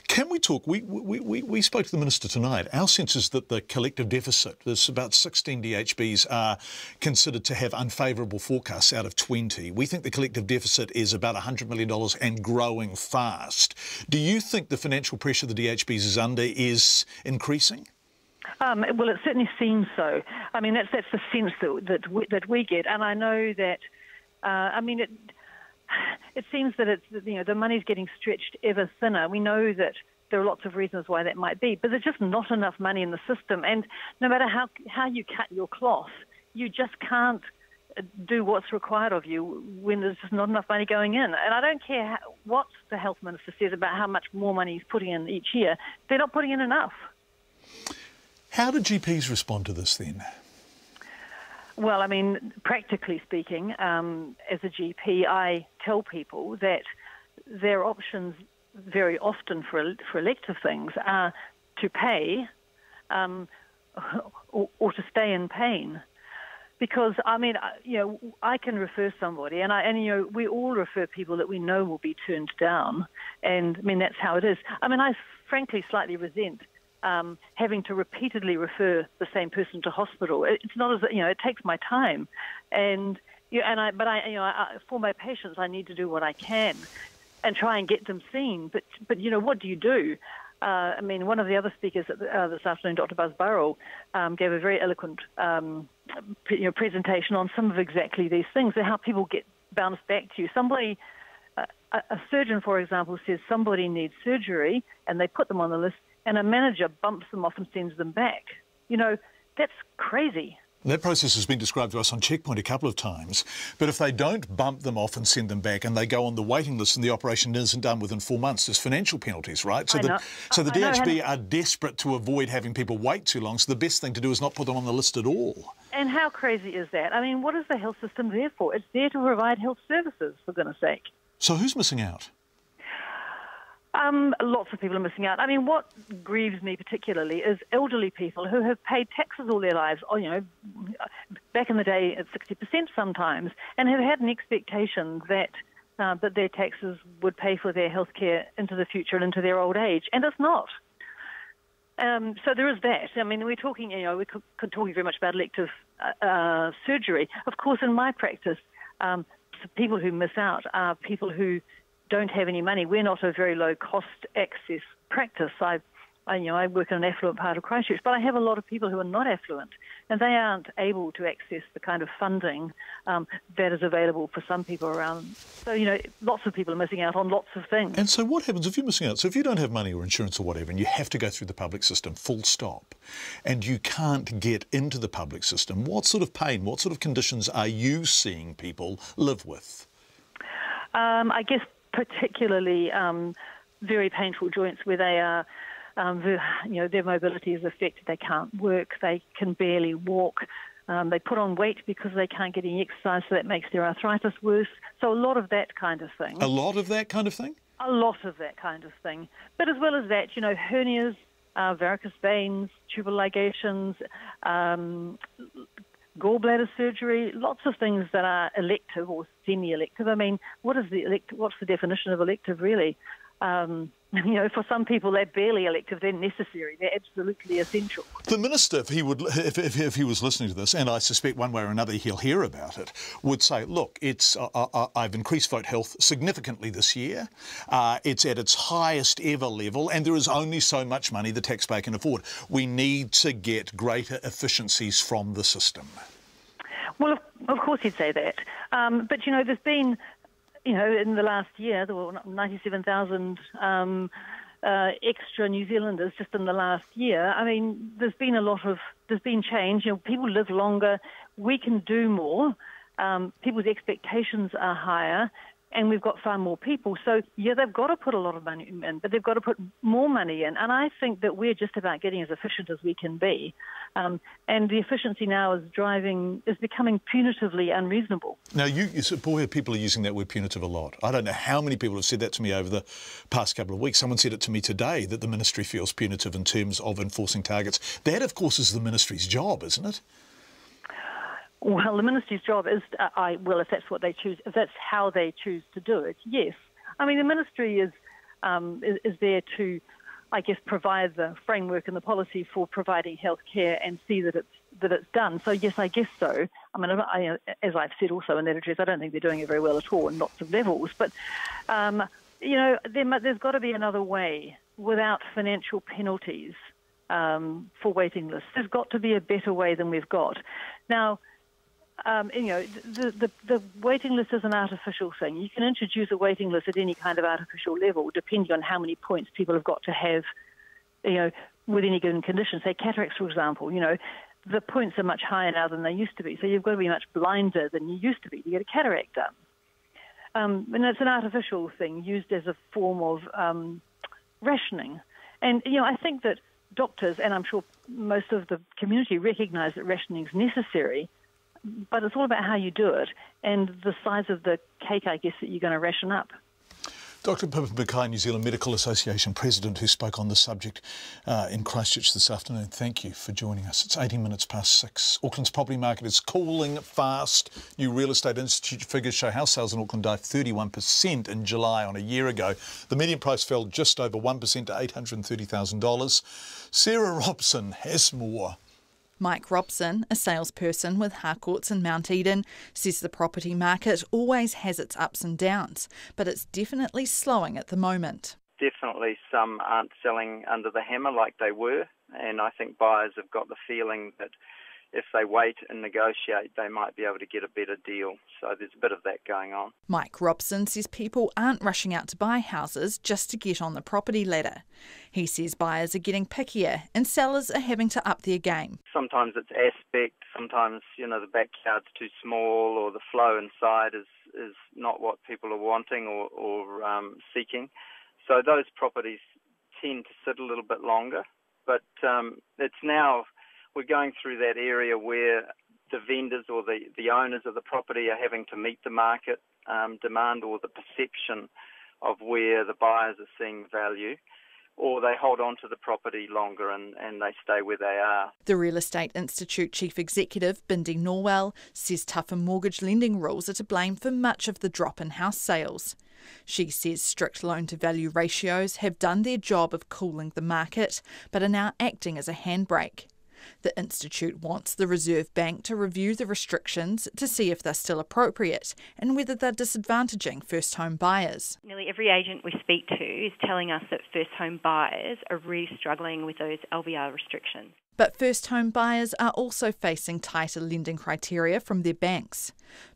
Can we talk? We spoke to the Minister tonight. Our sense is that the collective deficit, there's about 16 DHBs are considered to have unfavourable forecasts out of 20. We think the collective deficit is about $100 million and growing fast. Do you think the financial pressure the DHBs is under is increasing? Well, it certainly seems so. I mean, that's the sense that we get, and I know that. It seems that the money's getting stretched ever thinner. We know that there are lots of reasons why that might be, but there's just not enough money in the system. And no matter how you cut your cloth, you just can't do what's required of you when there's just not enough money going in. And I don't care what the health minister says about how much more money he's putting in each year. They're not putting in enough. How do GPs respond to this then? Well, I mean, practically speaking, as a GP, I tell people that their options very often for elective things are to pay or to stay in pain. Because, I mean, I can refer somebody, and we all refer people that we know will be turned down, and I mean, that's how it is. I mean, I frankly slightly resent having to repeatedly refer the same person to hospital. It's not as, it takes my time, and for my patients, I need to do what I can and try and get them seen. But what do you do? I mean, one of the other speakers this afternoon, Dr. Buzz Burrell, gave a very eloquent presentation on some of exactly these things and how people get bounced back to you. Somebody, a surgeon, for example, says somebody needs surgery and they put them on the list and a manager bumps them off and sends them back. That's crazy. That process has been described to us on Checkpoint a couple of times, but if they don't bump them off and send them back and they go on the waiting list and the operation isn't done within 4 months, there's financial penalties, right? So the DHB are desperate to avoid having people wait too long, so the best thing to do is not put them on the list at all. And how crazy is that? I mean, what is the health system there for? It's there to provide health services, for goodness sake. So who's missing out? Lots of people are missing out. I mean, what grieves me particularly is elderly people who have paid taxes all their lives, back in the day at 60% sometimes, and have had an expectation that their taxes would pay for their health care into the future and into their old age, and it's not. So there is that. I mean, we're talking, we're talking very much about elective surgery. Of course, in my practice, people who miss out are people who don't have any money. We're not a very low-cost access practice. I work in an affluent part of Christchurch, but I have a lot of people who are not affluent, and they aren't able to access the kind of funding that is available for some people around. So, lots of people are missing out on lots of things. And so what happens if you're missing out? So if you don't have money or insurance or whatever, and you have to go through the public system, full stop, and you can't get into the public system, what sort of pain, what sort of conditions are you seeing people live with? I guess particularly very painful joints where they are, their mobility is affected. They can't work. They can barely walk. They put on weight because they can't get any exercise, so that makes their arthritis worse. So a lot of that kind of thing. A lot of that kind of thing? A lot of that kind of thing. But as well as that, hernias, varicose veins, tubal ligations, gallbladder surgery, lots of things that are elective or semi-elective. I mean, what's the definition of elective, really? For some people, they're barely elective, they're necessary, they're absolutely essential. The Minister, if he was listening to this, and I suspect one way or another he'll hear about it, would say, look, I've increased vote health significantly this year. It's at its highest ever level, and there is only so much money the taxpayer can afford. We need to get greater efficiencies from the system. Well, of course he'd say that. But, there's been... in the last year, there were 97,000 extra New Zealanders just in the last year. I mean, there's been change. People live longer. We can do more. People's expectations are higher, and we've got far more people. So, they've got to put a lot of money in, but they've got to put more money in. And I think that we're just about getting as efficient as we can be. And the efficiency now is becoming punitively unreasonable. Now, boy, people are using that word punitive a lot. I don't know how many people have said that to me over the past couple of weeks. Someone said it to me today, that the ministry feels punitive in terms of enforcing targets. That, of course, is the ministry's job, isn't it? Well, the ministry's job is, if that's what they choose, if that's how they choose to do it, yes. I mean, the ministry is there to, I guess, provide the framework and the policy for providing health care and see that it's done. So, yes, I guess so. I mean, as I've said also in that address, I don't think they're doing it very well at all on lots of levels. But, there's got to be another way without financial penalties for waiting lists. There's got to be a better way than we've got. Now, the waiting list is an artificial thing. You can introduce a waiting list at any kind of artificial level, depending on how many points people have got to have, with any given condition. Say cataracts, for example, the points are much higher now than they used to be. So you've got to be much blinder than you used to be to get a cataract done. And it's an artificial thing used as a form of rationing. And, I think that doctors, and I'm sure most of the community, recognise that rationing is necessary, but it's all about how you do it and the size of the cake, I guess, that you're going to ration up. Dr Pippa Mackay, New Zealand Medical Association President, who spoke on the subject in Christchurch this afternoon. Thank you for joining us. It's 18 minutes past 6. Auckland's property market is cooling fast. New Real Estate Institute figures show house sales in Auckland dived 31% in July on a year ago. The median price fell just over 1% to $830,000. Sarah Robson has more. Mike Robson, a salesperson with Harcourts in Mount Eden, says the property market always has its ups and downs, but it's definitely slowing at the moment. Definitely some aren't selling under the hammer like they were, and I think buyers have got the feeling that if they wait and negotiate, they might be able to get a better deal. So there's a bit of that going on. Mike Robson says people aren't rushing out to buy houses just to get on the property ladder. He says buyers are getting pickier and sellers are having to up their game. Sometimes it's aspect, sometimes, the backyard's too small or the flow inside is not what people are wanting or seeking. So those properties tend to sit a little bit longer. But it's now... We're going through that area where the vendors or the owners of the property are having to meet the market demand or the perception of where the buyers are seeing value, or they hold on to the property longer and they stay where they are. The Real Estate Institute Chief Executive, Bindi Norwell, says tougher mortgage lending rules are to blame for much of the drop in house sales. She says strict loan-to-value ratios have done their job of cooling the market, but are now acting as a handbrake. The Institute wants the Reserve Bank to review the restrictions to see if they're still appropriate and whether they're disadvantaging first-home buyers. Nearly every agent we speak to is telling us that first-home buyers are really struggling with those LVR restrictions. But first-home buyers are also facing tighter lending criteria from their banks.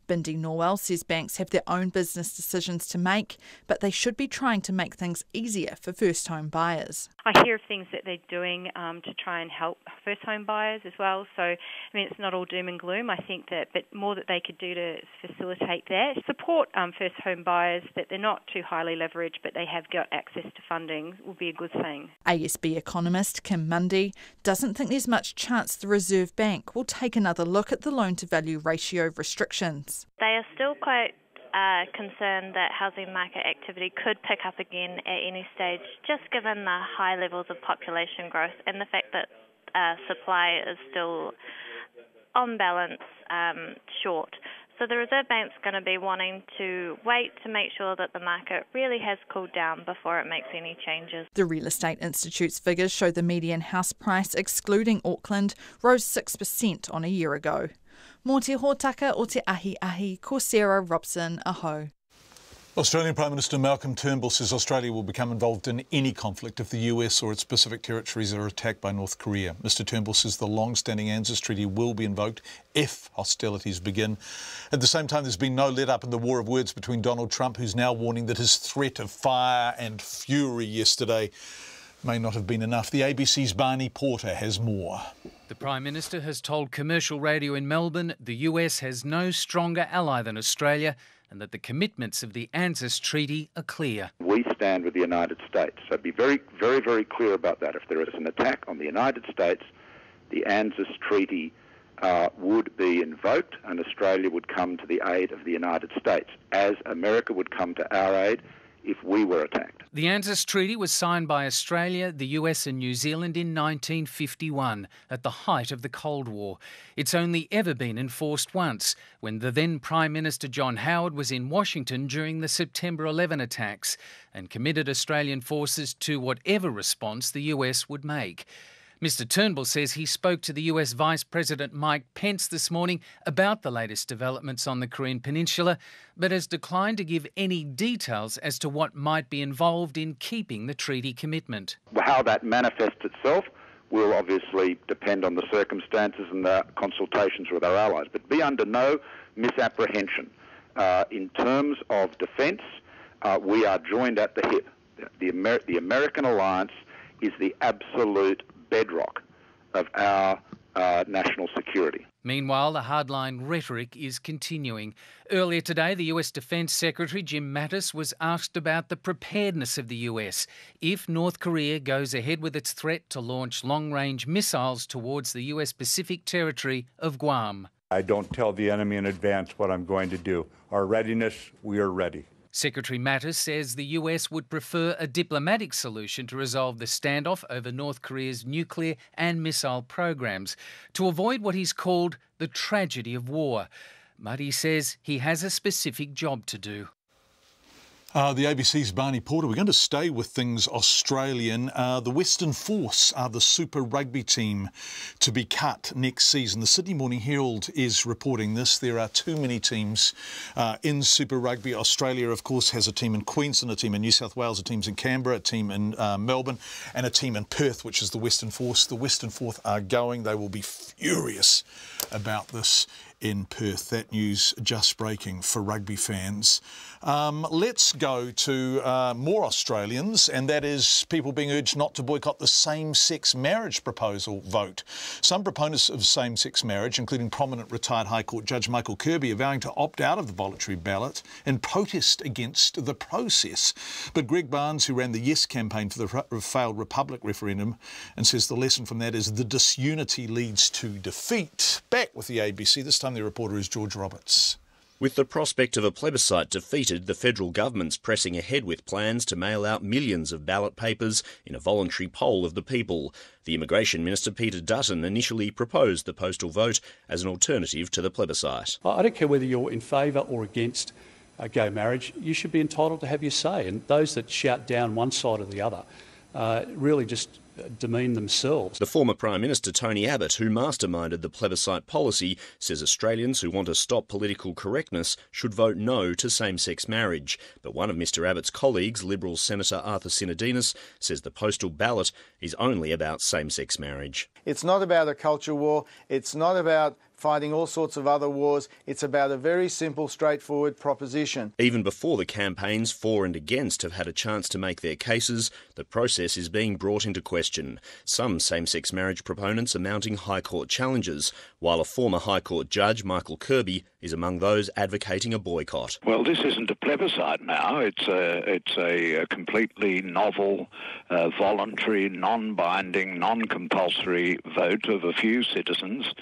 Bindi Norwell says banks have their own business decisions to make, but they should be trying to make things easier for first-home buyers. I hear of things that they're doing to try and help first-home buyers as well. So, it's not all doom and gloom. I think but more that they could do to facilitate that. Support first-home buyers, that they're not too highly leveraged, but they have got access to funding will be a good thing. ASB economist Kim Mundy doesn't think there's much chance the Reserve Bank will take another look at the loan-to-value ratio restrictions. They are still quite concerned that housing market activity could pick up again at any stage, just given the high levels of population growth and the fact that supply is still, on balance, short. So the Reserve Bank's going to be wanting to wait to make sure that the market really has cooled down before it makes any changes. The Real Estate Institute's figures show the median house price, excluding Auckland, rose 6% on a year ago. Mō te hōtaka o te ahi, ko Sarah Robson, aho. Australian Prime Minister Malcolm Turnbull says Australia will become involved in any conflict if the US or its Pacific territories are attacked by North Korea. Mr Turnbull says the long-standing ANZUS Treaty will be invoked if hostilities begin. At the same time, there's been no let-up in the war of words between Donald Trump, who's now warning that his threat of fire and fury yesterday may not have been enough. The ABC's Barney Porter has more. The Prime Minister has told commercial radio in Melbourne the US has no stronger ally than Australia and that the commitments of the ANZUS Treaty are clear. We stand with the United States, so be very, very, very clear about that. If there is an attack on the United States, the ANZUS Treaty would be invoked and Australia would come to the aid of the United States, as America would come to our aid if we were attacked. The ANZUS Treaty was signed by Australia, the US and New Zealand in 1951, at the height of the Cold War. It's only ever been enforced once, when the then Prime Minister John Howard was in Washington during the September 11 attacks and committed Australian forces to whatever response the US would make. Mr Turnbull says he spoke to the US Vice President Mike Pence this morning about the latest developments on the Korean Peninsula, but has declined to give any details as to what might be involved in keeping the treaty commitment. How that manifests itself will obviously depend on the circumstances and the consultations with our allies, but be under no misapprehension. In terms of defence, we are joined at the hip. The American alliance is the absolute bedrock of our national security. Meanwhile, the hardline rhetoric is continuing. Earlier today, the US Defence Secretary Jim Mattis was asked about the preparedness of the US if North Korea goes ahead with its threat to launch long-range missiles towards the US Pacific territory of Guam. I don't tell the enemy in advance what I'm going to do. Our readiness, we are ready. Secretary Mattis says the US would prefer a diplomatic solution to resolve the standoff over North Korea's nuclear and missile programs, to avoid what he's called the tragedy of war. But he says he has a specific job to do. The ABC's Barney Porter. We're going to stay with things Australian. The Western Force are the Super Rugby team to be cut next season. The Sydney Morning Herald is reporting this. There are too many teams in Super Rugby. Australia, of course, has a team in Queensland, a team in New South Wales, a team in Canberra, a team in Melbourne, and a team in Perth, which is the Western Force. The Western Force are going. They will be furious about this in Perth. That news just breaking for rugby fans. Let's go to more Australians, and that is people being urged not to boycott the same-sex marriage proposal vote. Some proponents of same-sex marriage, including prominent retired High Court Judge Michael Kirby, are vowing to opt out of the voluntary ballot in protest against the process. But Greg Barnes, who ran the Yes campaign for the failed Republic referendum, and says the lesson from that is the disunity leads to defeat. Back with the ABC, this time the reporter is George Roberts. With the prospect of a plebiscite defeated, the federal government's pressing ahead with plans to mail out millions of ballot papers in a voluntary poll of the people. The Immigration Minister Peter Dutton initially proposed the postal vote as an alternative to the plebiscite. I don't care whether you're in favour or against gay marriage, you should be entitled to have your say. And those that shout down one side or the other really just demean themselves. The former Prime Minister Tony Abbott, who masterminded the plebiscite policy, says Australians who want to stop political correctness should vote no to same-sex marriage. But one of Mr Abbott's colleagues, Liberal Senator Arthur Sinodinos, says the postal ballot is only about same-sex marriage. It's not about a culture war. It's not about fighting all sorts of other wars. It's about a very simple, straightforward proposition. Even before the campaigns for and against have had a chance to make their cases, the process is being brought into question. Some same-sex marriage proponents are mounting High Court challenges, while a former High Court judge, Michael Kirby, is among those advocating a boycott. Well, this isn't a plebiscite now. It's a completely novel, voluntary, non-binding, non-compulsory vote of a few citizens,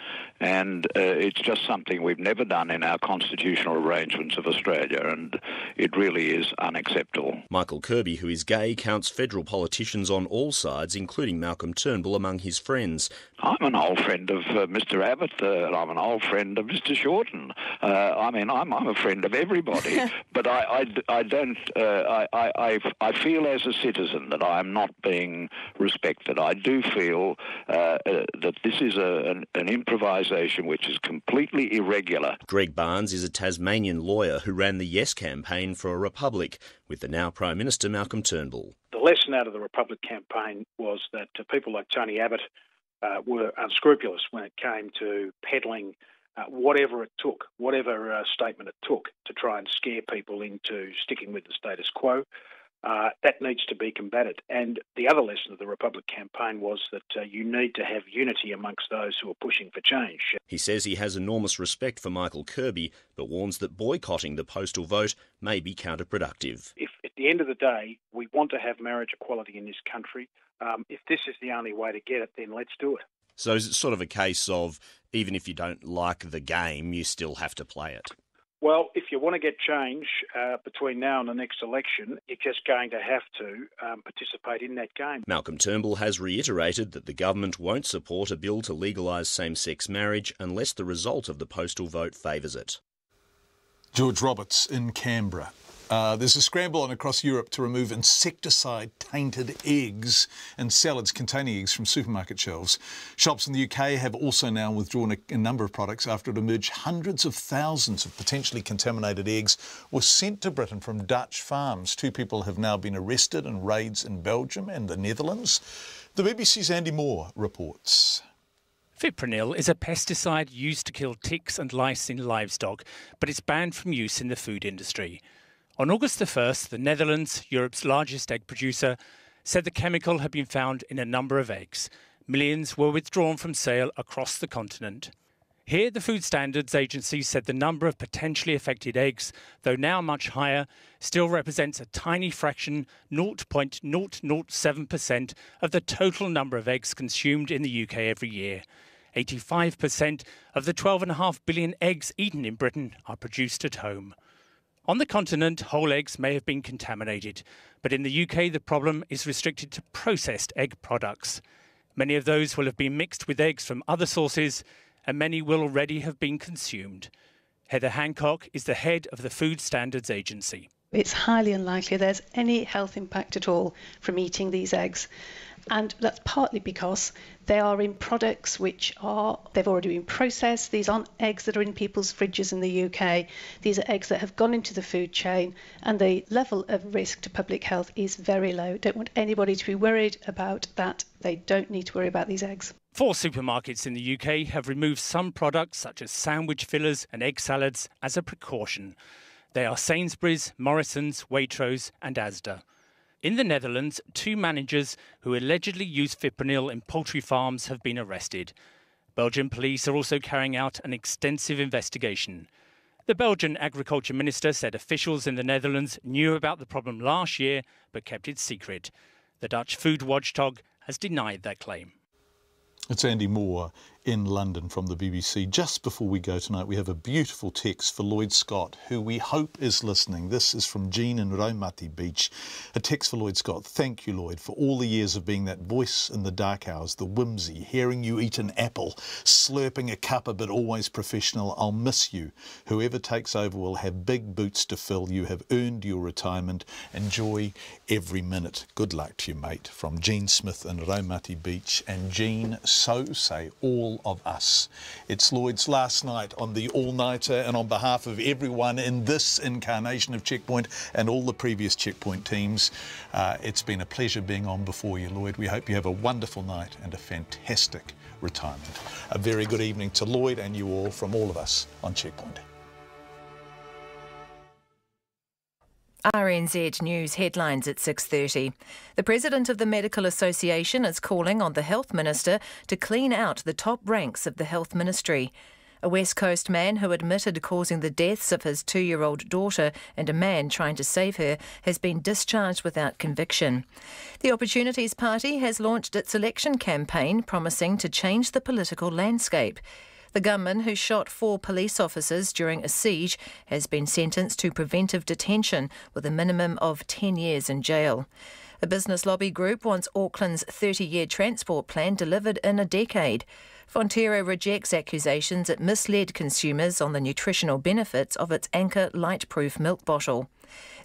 and it's just something we've never done in our constitutional arrangements of Australia, and it really is unacceptable. Michael Kirby, who is gay, counts federal politicians on all sides, including Malcolm Turnbull, among his friends. I'm an old friend of Mr Abbott, and I'm an old friend of Mr Shorten. I'm a friend of everybody, but I feel as a citizen that I am not being respected. I do feel that this is an improvisation which is completely irregular. Greg Barnes is a Tasmanian lawyer who ran the Yes campaign for a Republic with the now Prime Minister Malcolm Turnbull. The lesson out of the Republic campaign was that people like Tony Abbott were unscrupulous when it came to peddling whatever it took, whatever statement it took to try and scare people into sticking with the status quo. That needs to be combated. And the other lesson of the Republic campaign was that you need to have unity amongst those who are pushing for change. He says he has enormous respect for Michael Kirby, but warns that boycotting the postal vote may be counterproductive. If at the end of the day we want to have marriage equality in this country, if this is the only way to get it, then let's do it. So is it sort of a case of even if you don't like the game, you still have to play it? Well, if you want to get change between now and the next election, you're just going to have to participate in that game. Malcolm Turnbull has reiterated that the government won't support a bill to legalise same-sex marriage unless the result of the postal vote favours it. George Roberts in Canberra. There's a scramble on across Europe to remove insecticide-tainted eggs and salads containing eggs from supermarket shelves. Shops in the UK have also now withdrawn a number of products after it emerged hundreds of thousands of potentially contaminated eggs were sent to Britain from Dutch farms. 2 people have now been arrested in raids in Belgium and the Netherlands. The BBC's Andy Moore reports. Fipronil is a pesticide used to kill ticks and lice in livestock, but it's banned from use in the food industry. On August the 1st, the Netherlands, Europe's largest egg producer, said the chemical had been found in a number of eggs. Millions were withdrawn from sale across the continent. Here, the Food Standards Agency said the number of potentially affected eggs, though now much higher, still represents a tiny fraction, 0.007% of the total number of eggs consumed in the UK every year. 85% of the 12.5 billion eggs eaten in Britain are produced at home. On the continent, whole eggs may have been contaminated, but in the UK the problem is restricted to processed egg products. Many of those will have been mixed with eggs from other sources, and many will already have been consumed. Heather Hancock is the head of the Food Standards Agency. It's highly unlikely there's any health impact at all from eating these eggs. And that's partly because they are in products they've already been processed. These aren't eggs that are in people's fridges in the UK. These are eggs that have gone into the food chain, and the level of risk to public health is very low. Don't want anybody to be worried about that. They don't need to worry about these eggs. 4 supermarkets in the UK have removed some products such as sandwich fillers and egg salads as a precaution. They are Sainsbury's, Morrison's, Waitrose and Asda. In the Netherlands, 2 managers who allegedly used fipronil in poultry farms have been arrested. Belgian police are also carrying out an extensive investigation. The Belgian Agriculture Minister said officials in the Netherlands knew about the problem last year but kept it secret. The Dutch food watchdog has denied that claim. It's Andy Moore in London from the BBC. Just before we go tonight, we have a beautiful text for Lloyd Scott, who we hope is listening. This is from Jean in Raumati Beach. A text for Lloyd Scott. Thank you, Lloyd, for all the years of being that voice in the dark hours, the whimsy, hearing you eat an apple, slurping a cuppa but always professional. I'll miss you. Whoever takes over will have big boots to fill. You have earned your retirement. Enjoy every minute. Good luck to you, mate. From Jean Smith in Raumati Beach. And Jean, so say all of us. It's Lloyd's last night on the all-nighter, and on behalf of everyone in this incarnation of Checkpoint and all the previous Checkpoint teams, it's been a pleasure being on before you, Lloyd. We hope you have a wonderful night and a fantastic retirement. A very good evening to Lloyd and you all from all of us on Checkpoint. RNZ News headlines at 6:30. The President of the Medical Association is calling on the Health Minister to clean out the top ranks of the Health Ministry. A West Coast man who admitted causing the deaths of his 2-year-old daughter and a man trying to save her has been discharged without conviction. The Opportunities Party has launched its election campaign promising to change the political landscape. The gunman who shot 4 police officers during a siege has been sentenced to preventive detention with a minimum of 10 years in jail. A business lobby group wants Auckland's 30-year transport plan delivered in a decade. Fonterra rejects accusations it misled consumers on the nutritional benefits of its Anchor light-proof milk bottle.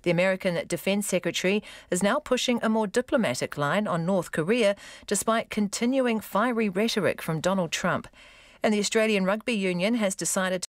The American Defence Secretary is now pushing a more diplomatic line on North Korea despite continuing fiery rhetoric from Donald Trump. And the Australian Rugby Union has decided to